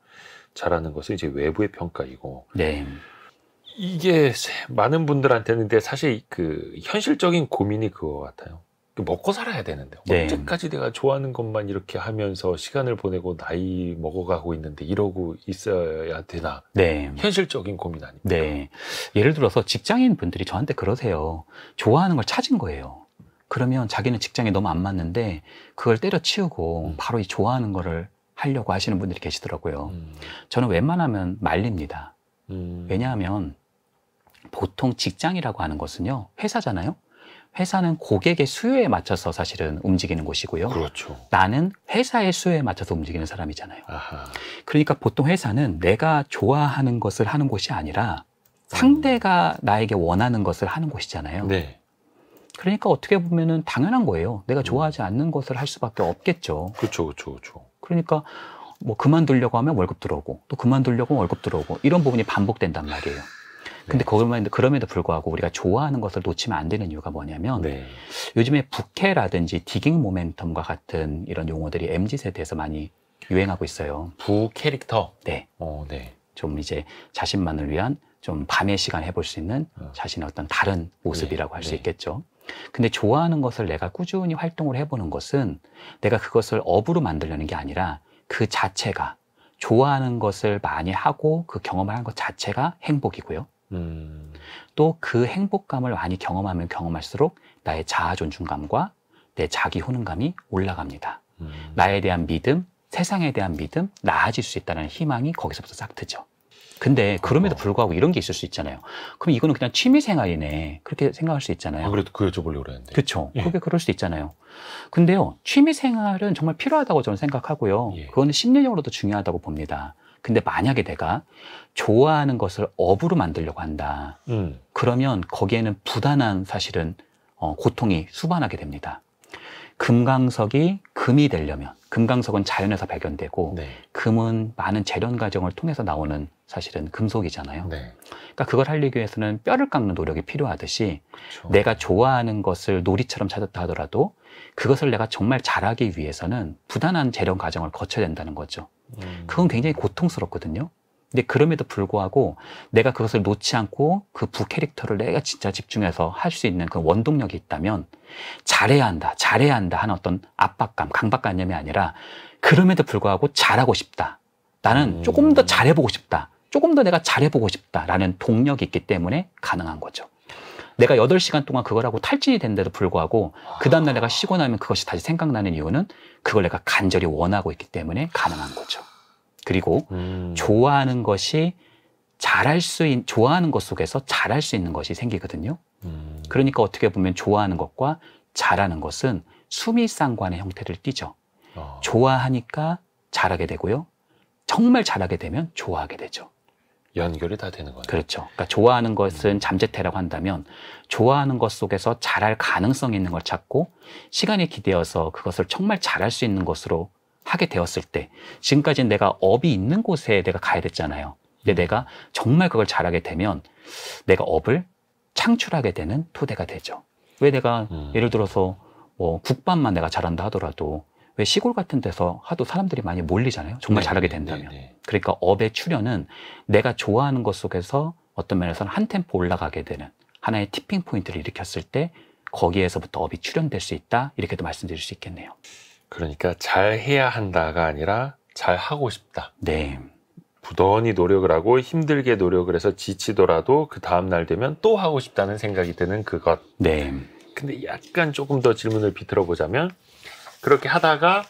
잘하는 것은 이제 외부의 평가이고. 네. 이게 많은 분들한테는 근데 사실 그 현실적인 고민이 그거 같아요. 먹고 살아야 되는데 네. 언제까지 내가 좋아하는 것만 이렇게 하면서 시간을 보내고 나이 먹어가고 있는데 이러고 있어야 되나. 네. 현실적인 고민 아닙니까? 네. 예를 들어서 직장인 분들이 저한테 그러세요. 좋아하는 걸 찾은 거예요. 그러면 자기는 직장에 너무 안 맞는데 그걸 때려치우고 바로 이 좋아하는 거를 하려고 하시는 분들이 계시더라고요. 저는 웬만하면 말립니다. 왜냐하면 보통 직장이라고 하는 것은요, 회사잖아요. 회사는 고객의 수요에 맞춰서 사실은 움직이는 곳이고요. 그렇죠. 나는 회사의 수요에 맞춰서 움직이는 사람이잖아요. 아하. 그러니까 보통 회사는 내가 좋아하는 것을 하는 곳이 아니라 상대가 나에게 원하는 것을 하는 곳이잖아요. 네. 그러니까 어떻게 보면은 당연한 거예요. 내가 좋아하지 않는 것을 할 수밖에 없겠죠. 그렇죠, 그렇죠, 그렇죠. 그러니까 뭐 그만두려고 하면 월급 들어오고 또 그만두려고 하면 월급 들어오고 이런 부분이 반복된단 말이에요. 근데 그럼에도 불구하고 우리가 좋아하는 것을 놓치면 안 되는 이유가 뭐냐면 네. 요즘에 부캐라든지 디깅 모멘텀과 같은 이런 용어들이 MZ세대에서 많이 유행하고 있어요. 부 캐릭터. 네. 네. 좀 이제 자신만을 위한 좀 밤의 시간 해볼 수 있는 자신의 어떤 다른 모습이라고 할 수 네. 있겠죠. 근데 좋아하는 것을 내가 꾸준히 활동을 해보는 것은 내가 그것을 업으로 만들려는 게 아니라 그 자체가 좋아하는 것을 많이 하고 그 경험을 하는 것 자체가 행복이고요. 또 그 행복감을 많이 경험하면 경험할수록 나의 자아 존중감과 내 자기 효능감이 올라갑니다. 나에 대한 믿음, 세상에 대한 믿음, 나아질 수 있다는 희망이 거기서부터 싹트죠. 근데 그럼에도 불구하고 이런 게 있을 수 있잖아요. 그럼 이거는 그냥 취미생활이네. 그렇게 생각할 수 있잖아요. 안 그래도 그 여쭤보려고 그랬는데. 그렇죠. 예. 그게 그럴 수도 있잖아요. 근데요, 취미생활은 정말 필요하다고 저는 생각하고요. 예. 그거는 심리적으로도 중요하다고 봅니다. 근데 만약에 내가 좋아하는 것을 업으로 만들려고 한다. 그러면 거기에는 부단한 사실은 고통이 수반하게 됩니다. 금강석이 금이 되려면, 금강석은 자연에서 발견되고 네. 금은 많은 재련 과정을 통해서 나오는 사실은 금속이잖아요. 네. 그러니까 그걸 하려기 위해서는 뼈를 깎는 노력이 필요하듯이 그렇죠. 내가 좋아하는 것을 놀이처럼 찾았다 하더라도 그것을 내가 정말 잘하기 위해서는 부단한 재련 과정을 거쳐야 된다는 거죠. 그건 굉장히 고통스럽거든요. 근데 그럼에도 불구하고 내가 그것을 놓지 않고 그 부캐릭터를 내가 진짜 집중해서 할 수 있는 그 원동력이 있다면 잘해야 한다 하는 어떤 압박감, 강박관념이 아니라 그럼에도 불구하고 잘하고 싶다. 나는 조금 더 잘해보고 싶다. 조금 더 내가 잘해보고 싶다라는 동력이 있기 때문에 가능한 거죠. 내가 8시간 동안 그걸 하고 탈진이 된데도 불구하고 그 다음날 내가 쉬고 나면 그것이 다시 생각나는 이유는 그걸 내가 간절히 원하고 있기 때문에 가능한 거죠. 그리고 좋아하는 것이 좋아하는 것 속에서 잘할 수 있는 것이 생기거든요. 그러니까 어떻게 보면 좋아하는 것과 잘하는 것은 수미상관의 형태를 띠죠. 좋아하니까 잘하게 되고요. 정말 잘하게 되면 좋아하게 되죠. 연결이 다 되는 거예요. 그렇죠. 그러니까 좋아하는 것은 잠재태라고 한다면 좋아하는 것 속에서 잘할 가능성이 있는 걸 찾고 시간이 기대어서 그것을 정말 잘할 수 있는 것으로 하게 되었을 때 지금까지는 내가 업이 있는 곳에 내가 가야 됐잖아요. 근데 내가 정말 그걸 잘하게 되면 내가 업을 창출하게 되는 토대가 되죠. 왜 내가 예를 들어서 뭐 국밥만 내가 잘한다 하더라도 왜 시골 같은 데서 하도 사람들이 많이 몰리잖아요. 정말 잘하게 된다면. 그러니까 업의 출현은 내가 좋아하는 것 속에서 어떤 면에서는 한 템포 올라가게 되는 하나의 티핑 포인트를 일으켰을 때 거기에서부터 업이 출현될 수 있다. 이렇게도 말씀드릴 수 있겠네요. 그러니까 잘해야 한다가 아니라 잘하고 싶다. 네. 부단히 노력을 하고 힘들게 노력을 해서 지치더라도 그 다음날 되면 또 하고 싶다는 생각이 드는 그것. 네. 근데 약간 조금 더 질문을 비틀어 보자면 그렇게 하다가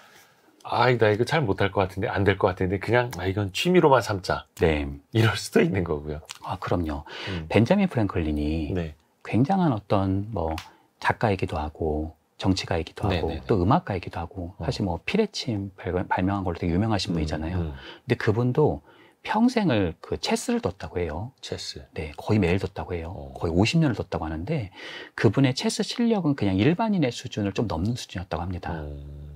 나 이거 잘 못할 것 같은데 안 될 것 같은데 그냥 이건 취미로만 삼자. 네. 이럴 수도 있는 거고요. 그럼요. 벤자민 프랭클린이 네. 굉장한 어떤 뭐 작가이기도 하고 정치가이기도 하고 네네네. 또 음악가이기도 하고 사실 뭐 피레침 발명한 걸로 되게 유명하신 분이잖아요. 근데 그분도 평생을 그 체스를 뒀다고 해요. 체스. 네, 거의 매일 뒀다고 해요. 거의 50년을 뒀다고 하는데 그분의 체스 실력은 그냥 일반인의 수준을 좀 넘는 수준이었다고 합니다.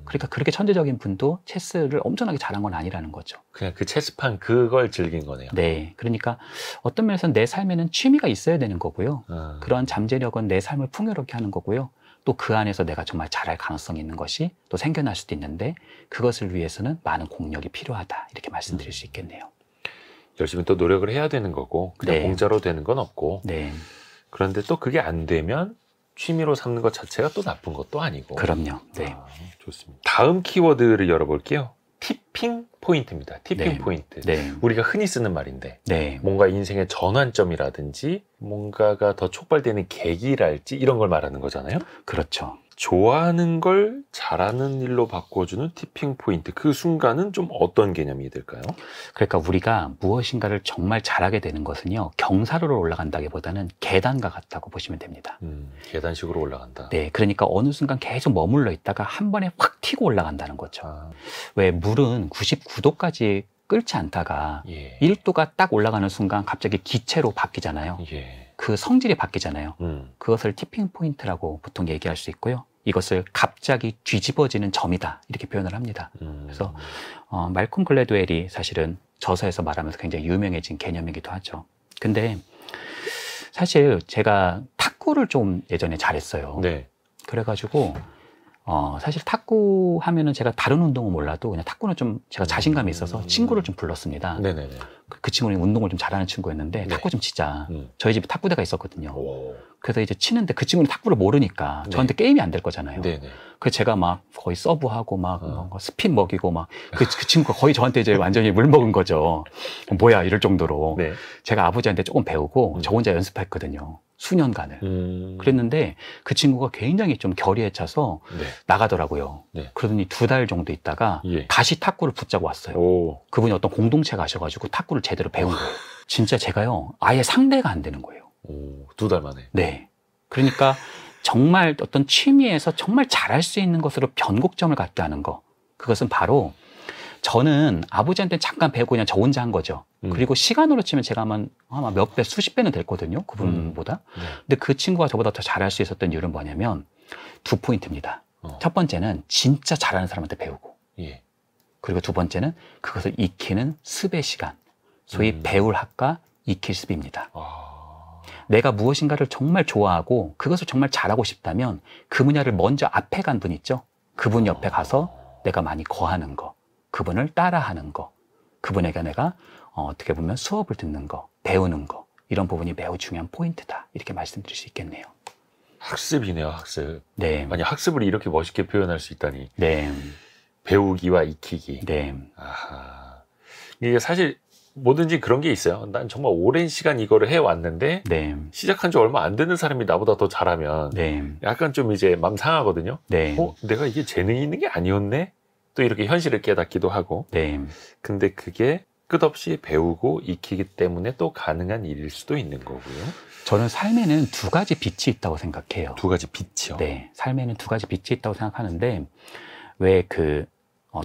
그러니까 그렇게 천재적인 분도 체스를 엄청나게 잘한 건 아니라는 거죠. 그냥 그 체스판 그걸 즐긴 거네요. 네, 그러니까 어떤 면에서는 내 삶에는 취미가 있어야 되는 거고요. 그런 잠재력은 내 삶을 풍요롭게 하는 거고요. 또 그 안에서 내가 정말 잘할 가능성이 있는 것이 또 생겨날 수도 있는데 그것을 위해서는 많은 공력이 필요하다 이렇게 말씀드릴 수 있겠네요. 열심히 또 노력을 해야 되는 거고 그냥 네. 공짜로 되는 건 없고 네, 그런데 또 그게 안 되면 취미로 삼는 것 자체가 또 나쁜 것도 아니고. 그럼요. 네, 좋습니다. 다음 키워드를 열어볼게요. 티핑 포인트입니다. 티핑 네. 포인트. 네, 우리가 흔히 쓰는 말인데 네, 뭔가 인생의 전환점이라든지 뭔가가 더 촉발되는 계기랄지 이런 걸 말하는 거잖아요. 그렇죠. 좋아하는 걸 잘하는 일로 바꿔주는 티핑 포인트. 그 순간은 좀 어떤 개념이 될까요? 그러니까 우리가 무엇인가를 정말 잘하게 되는 것은요, 경사로로 올라간다기보다는 계단과 같다고 보시면 됩니다. 계단식으로 올라간다. 네, 그러니까 어느 순간 계속 머물러 있다가 한 번에 확 튀고 올라간다는 거죠. 왜 물은 99도까지 끓지 않다가 예. 1도가 딱 올라가는 순간 갑자기 기체로 바뀌잖아요. 예. 그 성질이 바뀌잖아요. 그것을 티핑 포인트라고 보통 얘기할 수 있고요. 이것을 갑자기 뒤집어지는 점이다 이렇게 표현을 합니다. 그래서 말콤 글래드웰이 사실은 저서에서 말하면서 굉장히 유명해진 개념이기도 하죠. 근데 사실 제가 탁구를 좀 예전에 잘했어요. 네. 그래가지고 사실 탁구 하면은 제가 다른 운동은 몰라도 그냥 탁구는 좀 제가 자신감이 있어서 친구를 좀 불렀습니다. 네네네. 그 친구는 운동을 좀 잘하는 친구였는데 네. 탁구 좀 치자. 음. 저희 집에 탁구대가 있었거든요. 오. 그래서 이제 치는데 그 친구는 탁구를 모르니까 네. 저한테 게임이 안 될 거잖아요. 네네. 그래서 제가 막 거의 서브하고 막 스핀 먹이고 막 그 친구가 거의 저한테 이제 완전히 물 먹은 거죠. 뭐야 이럴 정도로. 네. 제가 아버지한테 조금 배우고 저 혼자 연습했거든요. 수년간을. 그랬는데 그 친구가 굉장히 좀 결의에 차서 네. 나가더라고요. 네. 그러더니 2달 정도 있다가 예. 다시 탁구를 붙잡고 왔어요. 오. 그분이 어떤 공동체 가셔가지고 탁구를 제대로 배운 거예요. 진짜 제가요, 아예 상대가 안 되는 거예요. 오. 2달 만에. 네. 그러니까 정말 어떤 취미에서 정말 잘할 수 있는 것으로 변곡점을 갖게 하는 거. 그것은 바로 저는 아버지한테 잠깐 배우고 그냥 저 혼자 한 거죠. 그리고 시간으로 치면 제가 아마 몇 배, 수십 배는 됐거든요. 그분보다. 네. 근데 그 친구가 저보다 더 잘할 수 있었던 이유는 뭐냐면 2포인트입니다. 첫 번째는 진짜 잘하는 사람한테 배우고. 예. 그리고 두 번째는 그것을 익히는 습의 시간. 소위 배울 학과 익힐 습입니다. 내가 무엇인가를 정말 좋아하고 그것을 정말 잘하고 싶다면 그 분야를 먼저 앞에 간 분 있죠? 그분 옆에 가서 내가 많이 거하는 거, 그분을 따라하는 거, 그분에게 내가 어떻게 보면 수업을 듣는 거, 배우는 거, 이런 부분이 매우 중요한 포인트다 이렇게 말씀드릴 수 있겠네요. 학습이네요, 학습. 네. 아니, 학습을 이렇게 멋있게 표현할 수 있다니. 네. 배우기와 익히기. 네. 아하. 이게 사실 뭐든지 그런 게 있어요. 난 정말 오랜 시간 이거를 해왔는데 네. 시작한 지 얼마 안 되는 사람이 나보다 더 잘하면 네. 약간 좀 이제 맘 상하거든요. 네. 내가 이게 재능이 있는 게 아니었네? 또 이렇게 현실을 깨닫기도 하고. 네. 근데 그게 끝없이 배우고 익히기 때문에 또 가능한 일일 수도 있는 거고요. 저는 삶에는 두 가지 빛이 있다고 생각해요. 두 가지 빛이요. 네. 삶에는 두 가지 빛이 있다고 생각하는데 왜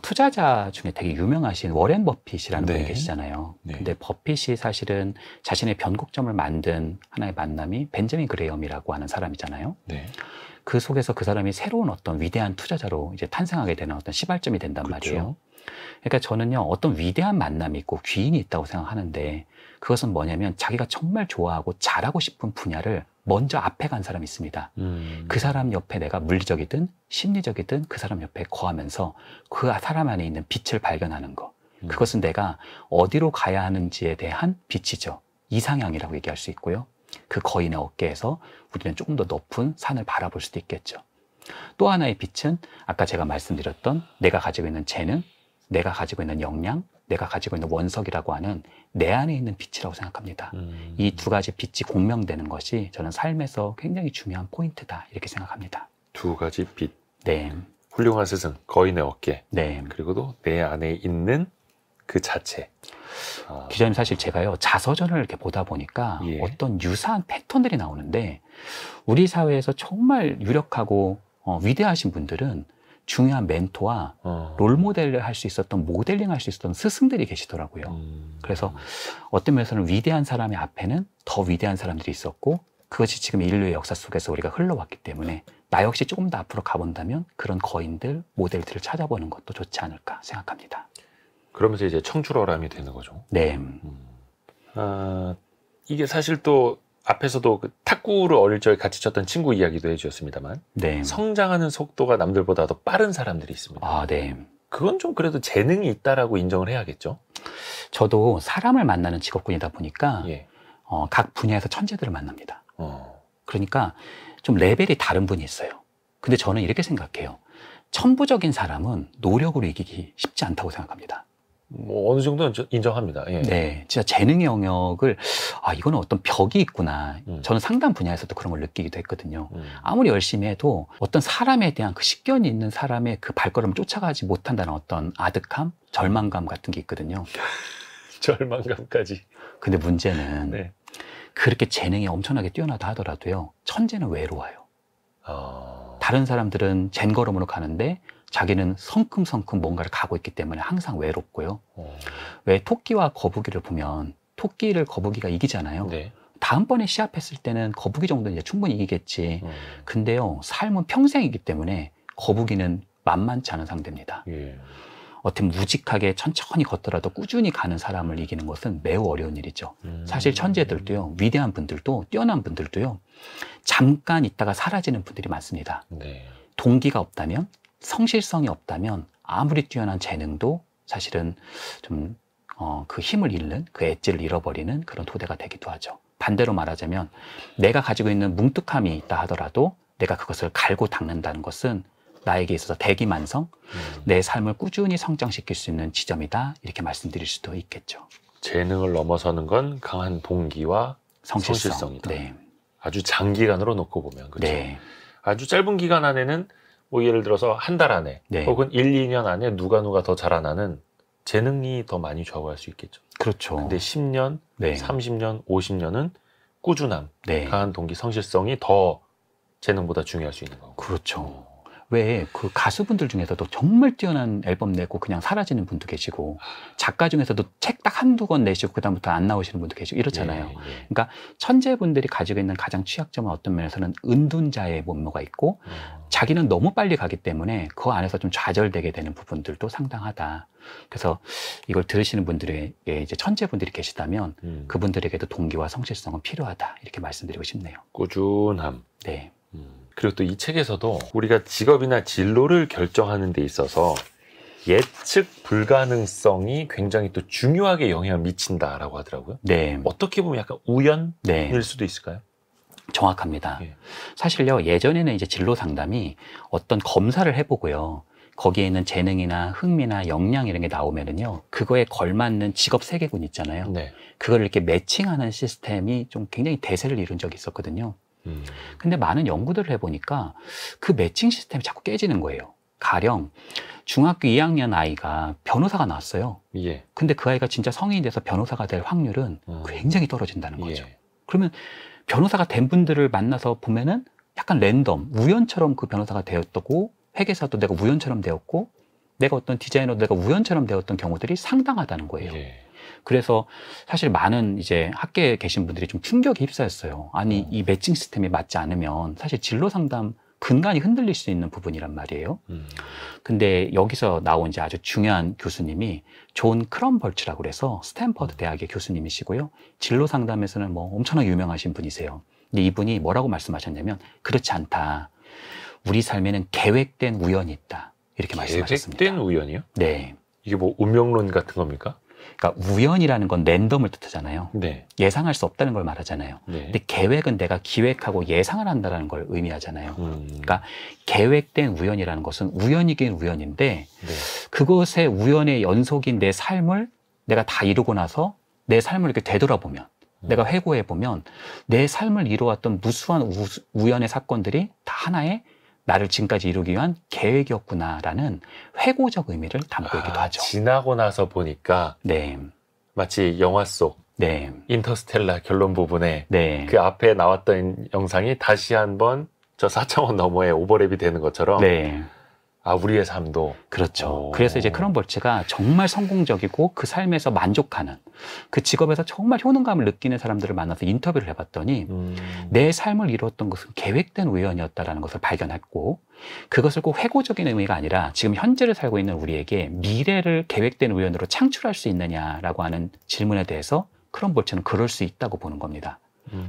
투자자 중에 되게 유명하신 워렌 버핏이라는 네. 분이 계시잖아요. 네. 근데 버핏이 사실은 자신의 변곡점을 만든 하나의 만남이 벤저민 그레이엄이라고 하는 사람이잖아요. 네. 그 속에서 그 사람이 새로운 어떤 위대한 투자자로 이제 탄생하게 되는 어떤 시발점이 된단 그렇죠. 말이에요. 그러니까 저는요, 어떤 위대한 만남이 있고 귀인이 있다고 생각하는데 그것은 뭐냐면 자기가 정말 좋아하고 잘하고 싶은 분야를 먼저 앞에 간 사람이 있습니다. 그 사람 옆에 내가 물리적이든 심리적이든 그 사람 옆에 거하면서 그 사람 안에 있는 빛을 발견하는 거. 그것은 내가 어디로 가야 하는지에 대한 빛이죠. 이상향이라고 얘기할 수 있고요. 그 거인의 어깨에서 우리는 조금 더 높은 산을 바라볼 수도 있겠죠. 또 하나의 빛은 아까 제가 말씀드렸던 내가 가지고 있는 재능, 내가 가지고 있는 역량, 내가 가지고 있는 원석이라고 하는 내 안에 있는 빛이라고 생각합니다. 이 두 가지 빛이 공명되는 것이 저는 삶에서 굉장히 중요한 포인트다 이렇게 생각합니다. 두 가지 빛. 네, 훌륭한 스승, 거인의 어깨. 네. 그리고도 내 안에 있는 그 자체. 기자님 사실 제가요 자서전을 이렇게 보다 보니까 예. 어떤 유사한 패턴들이 나오는데 우리 사회에서 정말 유력하고 위대하신 분들은 중요한 멘토와 롤모델을 할 수 있었던 모델링 할 수 있었던 스승들이 계시더라고요. 그래서 어떤 면에서는 위대한 사람의 앞에는 더 위대한 사람들이 있었고 그것이 지금 인류의 역사 속에서 우리가 흘러왔기 때문에 나 역시 조금 더 앞으로 가본다면 그런 거인들, 모델들을 찾아보는 것도 좋지 않을까 생각합니다. 그러면서 이제 청출어람이 되는 거죠. 네. 이게 사실 또 앞에서도 그 탁구를 어릴 적에 같이 쳤던 친구 이야기도 해주셨습니다만 네. 성장하는 속도가 남들보다 더 빠른 사람들이 있습니다. 아, 네. 그건 좀 그래도 재능이 있다라고 인정을 해야겠죠. 저도 사람을 만나는 직업군이다 보니까 예. 각 분야에서 천재들을 만납니다. 어. 그러니까 좀 레벨이 다른 분이 있어요. 근데 저는 이렇게 생각해요. 천부적인 사람은 노력으로 이기기 쉽지 않다고 생각합니다. 뭐 어느 정도는 인정합니다. 예. 네, 진짜 재능의 영역을 이거는 어떤 벽이 있구나. 저는 상담 분야에서도 그런 걸 느끼기도 했거든요. 아무리 열심히 해도 어떤 사람에 대한 그 식견이 있는 사람의 그 발걸음을 쫓아가지 못한다는 어떤 아득함, 절망감 같은 게 있거든요. 절망감까지. 근데 문제는 네. 그렇게 재능이 엄청나게 뛰어나다 하더라도요, 천재는 외로워요. 다른 사람들은 젠걸음으로 가는데 자기는 성큼성큼 뭔가를 가고 있기 때문에 항상 외롭고요. 왜 토끼와 거북이를 보면 토끼를 거북이가 이기잖아요. 네. 다음번에 시합했을 때는 거북이 정도는 이제 충분히 이기겠지. 근데요, 삶은 평생이기 때문에 거북이는 만만치 않은 상대입니다. 예. 어떻게 무직하게 천천히 걷더라도 꾸준히 가는 사람을 이기는 것은 매우 어려운 일이죠. 사실 천재들도요, 위대한 분들도, 뛰어난 분들도요, 잠깐 있다가 사라지는 분들이 많습니다. 네. 동기가 없다면, 성실성이 없다면 아무리 뛰어난 재능도 사실은 좀 그 힘을 잃는, 그 엣지를 잃어버리는 그런 토대가 되기도 하죠. 반대로 말하자면 내가 가지고 있는 뭉뚝함이 있다 하더라도 내가 그것을 갈고 닦는다는 것은 나에게 있어서 대기만성, 내 삶을 꾸준히 성장시킬 수 있는 지점이다, 이렇게 말씀드릴 수도 있겠죠. 재능을 넘어서는 건 강한 동기와 성실성이다. 네. 아주 장기간으로 놓고 보면 그렇죠. 네. 아주 짧은 기간 안에는 뭐 예를 들어서 한 달 안에 네. 혹은 1, 2년 안에 누가 더 자라나는 재능이 더 많이 좌우할 수 있겠죠. 그렇죠. 근데 10년, 네. 30년, 50년은 꾸준함, 네. 강한 동기, 성실성이 더 재능보다 중요할 수 있는 거고. 그렇죠. 왜 그 가수분들 중에서도 정말 뛰어난 앨범 내고 그냥 사라지는 분도 계시고, 작가 중에서도 책 딱 한두 권 내시고 그다음부터 안 나오시는 분도 계시고 이렇잖아요. 예, 예. 그러니까 천재분들이 가지고 있는 가장 취약점은 어떤 면에서는 은둔자의 면모가 있고, 자기는 너무 빨리 가기 때문에 그 안에서 좀 좌절되게 되는 부분들도 상당하다. 그래서 이걸 들으시는 분들에게 이제 천재분들이 계시다면 그분들에게도 동기와 성실성은 필요하다, 이렇게 말씀드리고 싶네요. 꾸준함. 네. 그리고 또 이 책에서도 우리가 직업이나 진로를 결정하는 데 있어서 예측 불가능성이 굉장히 또 중요하게 영향을 미친다라고 하더라고요. 네. 어떻게 보면 약간 우연일 네. 수도 있을까요? 정확합니다. 예. 사실요, 예전에는 이제 진로 상담이 어떤 검사를 해보고요, 거기에 있는 재능이나 흥미나 역량 이런 게 나오면은요, 그거에 걸맞는 직업 세계군 있잖아요. 네. 그걸 이렇게 매칭하는 시스템이 좀 굉장히 대세를 이룬 적이 있었거든요. 근데 많은 연구들을 해보니까 그 매칭 시스템이 자꾸 깨지는 거예요. 가령 중학교 2학년 아이가 변호사가 나왔어요. 예. 근데 그 아이가 진짜 성인이 돼서 변호사가 될 확률은 굉장히 떨어진다는 거죠. 예. 그러면 변호사가 된 분들을 만나서 보면은 약간 랜덤, 우연처럼 그 변호사가 되었고, 회계사도 내가 우연처럼 되었고, 내가 어떤 디자이너도 내가 우연처럼 되었던 경우들이 상당하다는 거예요. 예. 그래서 사실 많은 이제 학계에 계신 분들이 좀 충격에 휩싸였어요. 아니, 이 매칭 시스템이 맞지 않으면 사실 진로 상담 근간이 흔들릴 수 있는 부분이란 말이에요. 근데 여기서 나온 이제 아주 중요한 교수님이 존 크럼벌츠라고 그래서 스탠퍼드 대학의 교수님이시고요. 진로 상담에서는 뭐 엄청나게 유명하신 분이세요. 근데 이분이 뭐라고 말씀하셨냐면, 그렇지 않다. 우리 삶에는 계획된 우연이 있다, 이렇게 말씀하셨습니다. 계획된 우연이요? 네. 이게 뭐 운명론 같은 겁니까? 그러니까 우연이라는 건 랜덤을 뜻하잖아요. 네. 예상할 수 없다는 걸 말하잖아요. 네. 근데 계획은 내가 기획하고 예상을 한다는 걸 의미하잖아요. 그러니까 계획된 우연이라는 것은 우연이긴 우연인데, 네. 그것의 우연의 연속인 내 삶을 내가 다 이루고 나서 내 삶을 이렇게 되돌아보면 내가 회고해보면 내 삶을 이루어왔던 무수한 우연의 사건들이 다 하나의 나를 지금까지 이루기 위한 계획이었구나라는 회고적 의미를 담고 있기도 하죠. 지나고 나서 보니까 네, 마치 영화 속 네, 인터스텔라 결론 부분에 네, 그 앞에 나왔던 영상이 다시 한번 저 4차원 너머에 오버랩이 되는 것처럼 네. 우리의 삶도 그렇죠. 오. 그래서 이제 크럼볼츠가 정말 성공적이고 그 삶에서 만족하는 그 직업에서 정말 효능감을 느끼는 사람들을 만나서 인터뷰를 해봤더니 내 삶을 이루었던 것은 계획된 우연이었다라는 것을 발견했고 그것을 꼭 회고적인 의미가 아니라 지금 현재를 살고 있는 우리에게 미래를 계획된 우연으로 창출할 수 있느냐라고 하는 질문에 대해서 크럼볼츠는 그럴 수 있다고 보는 겁니다.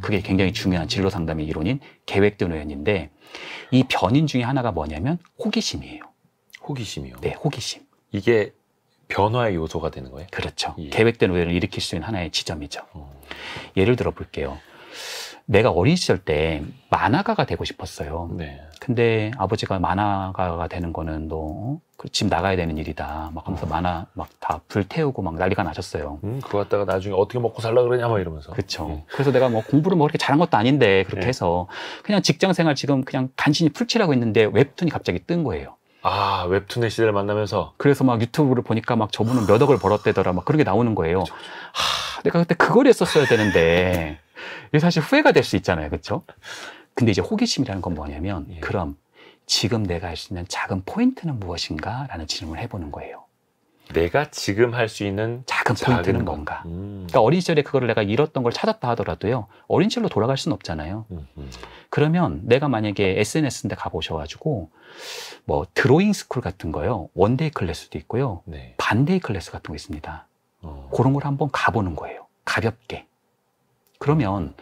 그게 굉장히 중요한 진로 상담의 이론인 계획된 우연인데 이 변인 중에 하나가 뭐냐면 호기심이에요. 호기심이요. 네, 호기심. 이게 변화의 요소가 되는 거예요? 그렇죠. 예. 계획된 우연을 일으킬 수 있는 하나의 지점이죠. 예를 들어 볼게요. 내가 어린 시절 때 만화가가 되고 싶었어요. 네. 근데 아버지가 만화가가 되는 거는 너 집 나가야 되는 일이다. 막 하면서 만화 막 다 불 태우고 막 난리가 나셨어요. 그거 갖다가 나중에 어떻게 먹고 살라 그러냐 막 이러면서. 그렇죠. 그래서 내가 뭐 공부를 뭐 그렇게 잘한 것도 아닌데 그렇게 네. 해서 그냥 직장 생활 지금 그냥 간신히 풀칠하고 있는데 웹툰이 갑자기 뜬 거예요. 웹툰의 시대를 만나면서. 그래서 막 유튜브를 보니까 막 저분은 몇 억을 벌었대더라 막 그런 게 나오는 거예요. 내가 그때 그걸 했었어야 되는데 이게 사실 후회가 될 수 있잖아요. 그렇죠? 근데 이제 호기심이라는 건 뭐냐면 예. 그럼 지금 내가 할 수 있는 작은 포인트는 무엇인가? 라는 질문을 해보는 거예요. 내가 지금 할 수 있는 작은 포인트는 뭔가? 음. 그러니까 어린 시절에 그거를 내가 잃었던 걸 찾았다 하더라도요. 어린 시절로 돌아갈 수는 없잖아요. 그러면 내가 만약에 SNS인데 가보셔가지고 뭐 드로잉 스쿨 같은 거요. 원데이 클래스도 있고요. 네. 반데이 클래스 같은 거 있습니다. 그런 걸 한번 가보는 거예요. 가볍게. 그러면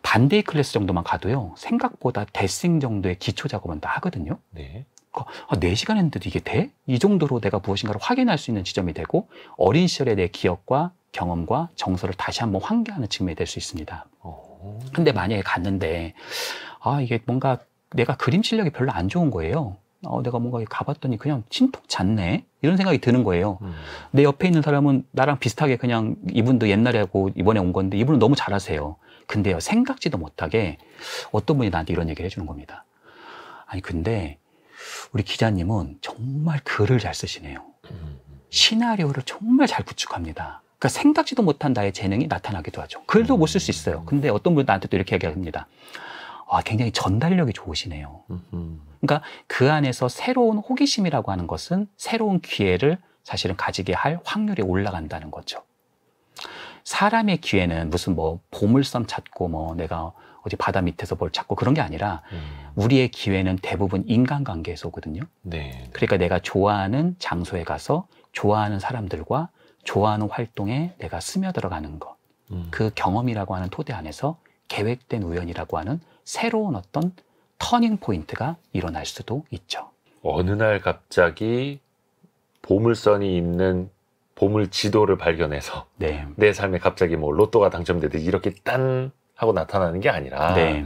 반데이 클래스 정도만 가도요. 생각보다 데싱 정도의 기초 작업은 다 하거든요. 네. 4시간 했는데도 이게 돼? 이 정도로 내가 무엇인가를 확인할 수 있는 지점이 되고 어린 시절의 내 기억과 경험과 정서를 다시 한번 환기하는 측면이 될 수 있습니다. 근데 만약에 갔는데 이게 뭔가 내가 그림 실력이 별로 안 좋은 거예요. 내가 뭔가 가봤더니 그냥 신통치 않네? 이런 생각이 드는 거예요. 내 옆에 있는 사람은 나랑 비슷하게 그냥 이분도 옛날에 하고 이번에 온 건데 이분은 너무 잘하세요. 근데요, 생각지도 못하게 어떤 분이 나한테 이런 얘기를 해주는 겁니다. 아니, 근데 우리 기자님은 정말 글을 잘 쓰시네요. 시나리오를 정말 잘 구축합니다. 그러니까 생각지도 못한 나의 재능이 나타나기도 하죠. 글도 못 쓸 수 있어요. 근데 어떤 분이 나한테 또 이렇게 얘기합니다. 굉장히 전달력이 좋으시네요. 그러니까 그 안에서 새로운 호기심이라고 하는 것은 새로운 기회를 사실은 가지게 할 확률이 올라간다는 거죠. 사람의 기회는 무슨 뭐 보물섬 찾고 뭐 내가 어디 바다 밑에서 뭘 찾고 그런 게 아니라 우리의 기회는 대부분 인간관계에서 오거든요. 네. 그러니까 내가 좋아하는 장소에 가서 좋아하는 사람들과 좋아하는 활동에 내가 스며들어가는 것. 그 경험이라고 하는 토대 안에서 계획된 우연이라고 하는 새로운 어떤 터닝 포인트가 일어날 수도 있죠. 어느 날 갑자기 보물선이 있는 보물 지도를 발견해서 네. 내 삶에 갑자기 뭐 로또가 당첨되듯이 이렇게 딴 하고 나타나는 게 아니라 네.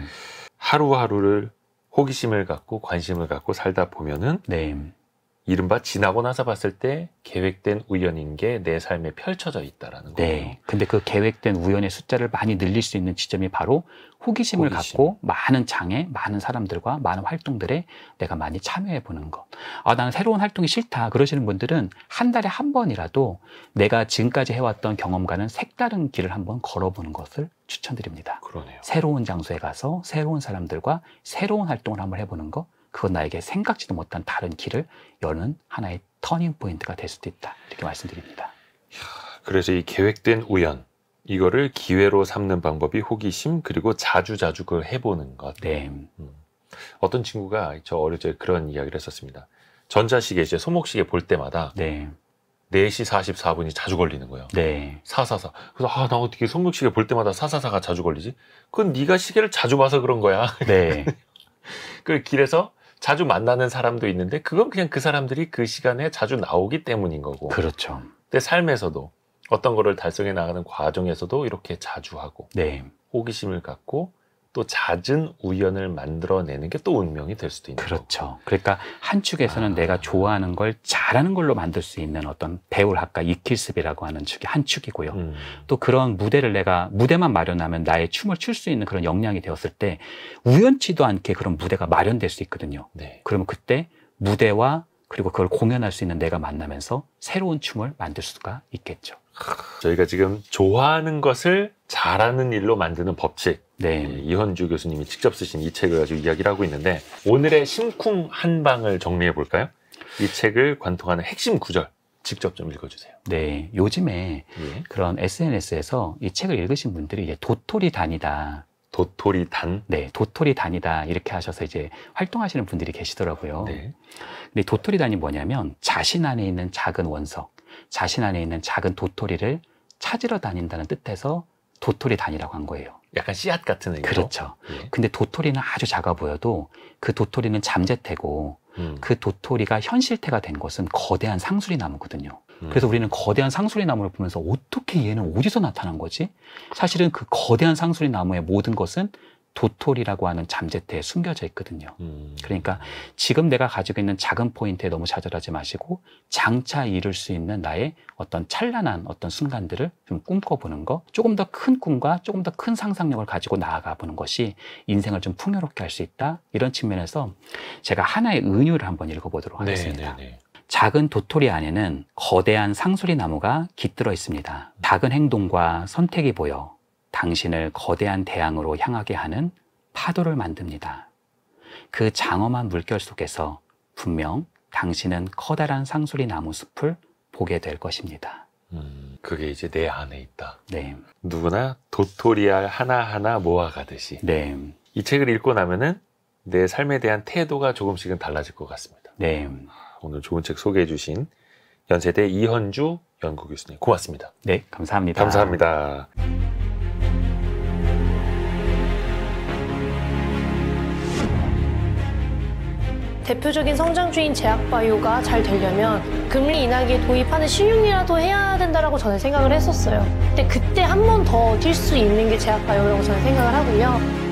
하루하루를 호기심을 갖고 관심을 갖고 살다 보면은 네. 이른바 지나고 나서 봤을 때 계획된 우연인 게 내 삶에 펼쳐져 있다라는 거예요. 네. 근데 그 계획된 우연의 숫자를 많이 늘릴 수 있는 지점이 바로 호기심을 호기심. 갖고 많은 장애, 많은 사람들과 많은 활동들에 내가 많이 참여해 보는 것. 나는 새로운 활동이 싫다 그러시는 분들은 한 달에 한 번이라도 내가 지금까지 해왔던 경험과는 색다른 길을 한번 걸어보는 것을 추천드립니다. 그러네요. 새로운 장소에 가서 새로운 사람들과 새로운 활동을 한번 해보는 것. 그건 나에게 생각지도 못한 다른 길을 여는 하나의 터닝 포인트가 될 수도 있다. 이렇게 말씀드립니다. 그래서 이 계획된 우연, 이거를 기회로 삼는 방법이 호기심, 그리고 자주자주 그걸 해보는 것. 네. 어떤 친구가 저 어릴 때 그런 이야기를 했었습니다. 전자시계, 이제 손목시계 볼 때마다 네. 4시 44분이 자주 걸리는 거예요. 네. 444. 그래서 나 어떻게 손목시계 볼 때마다 444가 자주 걸리지? 그건 네가 시계를 자주 봐서 그런 거야. 네. 그 길에서 자주 만나는 사람도 있는데 그건 그냥 그 사람들이 그 시간에 자주 나오기 때문인 거고. 그렇죠. 근데 삶에서도 어떤 거를 달성해 나가는 과정에서도 이렇게 자주 하고 네. 호기심을 갖고 또 잦은 우연을 만들어내는 게 또 운명이 될 수도 있는 거고. 그렇죠. 그러니까 한 축에서는 내가 좋아하는 걸 잘하는 걸로 만들 수 있는 어떤 배울 학과 이킬습이라고 하는 축이 한 축이고요. 또 그런 무대를 내가 무대만 마련하면 나의 춤을 출 수 있는 그런 역량이 되었을 때 우연치도 않게 그런 무대가 마련될 수 있거든요. 네. 그러면 그때 무대와 그리고 그걸 공연할 수 있는 내가 만나면서 새로운 춤을 만들 수가 있겠죠. 저희가 지금 좋아하는 것을 잘하는 일로 만드는 법칙, 네. 이헌주 교수님이 직접 쓰신 이 책을 가지고 이야기를 하고 있는데, 오늘의 심쿵 한 방을 정리해 볼까요? 이 책을 관통하는 핵심 구절 직접 좀 읽어주세요. 네. 요즘에 예. 그런 SNS에서 이 책을 읽으신 분들이 이제 도토리 단이다. 도토리 단. 네, 도토리 단이다 이렇게 하셔서 이제 활동하시는 분들이 계시더라고요. 네. 근데 도토리 단이 뭐냐면 자신 안에 있는 작은 원석, 자신 안에 있는 작은 도토리를 찾으러 다닌다는 뜻에서 도토리 단이라고 한 거예요. 약간 씨앗 같은 의미로. 그렇죠. 예. 근데 도토리는 아주 작아 보여도 그 도토리는 잠재태고 그 도토리가 현실태가 된 것은 거대한 상수리 나무거든요. 그래서 우리는 거대한 상수리 나무를 보면서 어떻게 얘는 어디서 나타난 거지? 사실은 그 거대한 상수리 나무의 모든 것은 도토리라고 하는 잠재태에 숨겨져 있거든요. 그러니까 지금 내가 가지고 있는 작은 포인트에 너무 좌절하지 마시고 장차 이룰 수 있는 나의 어떤 찬란한 어떤 순간들을 좀 꿈꿔보는 거, 조금 더 큰 꿈과 조금 더 큰 상상력을 가지고 나아가 보는 것이 인생을 좀 풍요롭게 할 수 있다. 이런 측면에서 제가 하나의 은유를 한번 읽어보도록 하겠습니다. 네. 작은 도토리 안에는 거대한 상수리 나무가 깃들어 있습니다. 작은 행동과 선택이 보여 당신을 거대한 대양으로 향하게 하는 파도를 만듭니다. 그 장엄한 물결 속에서 분명 당신은 커다란 상수리 나무 숲을 보게 될 것입니다. 그게 이제 내 안에 있다. 네. 누구나 도토리알 하나하나 모아가듯이. 네. 이 책을 읽고 나면은 내 삶에 대한 태도가 조금씩은 달라질 것 같습니다. 네. 오늘 좋은 책 소개해 주신 연세대 이헌주 연구교수님 고맙습니다. 네, 감사합니다. 감사합니다. 대표적인 성장주인 제약바이오가 잘 되려면 금리 인하기에 도입하는 신윤이라도 해야 된다라고 저는 생각을 했었어요. 근데 그때 한 번 더 뛸 수 있는 게 제약바이오라고 저는 생각을 하고요.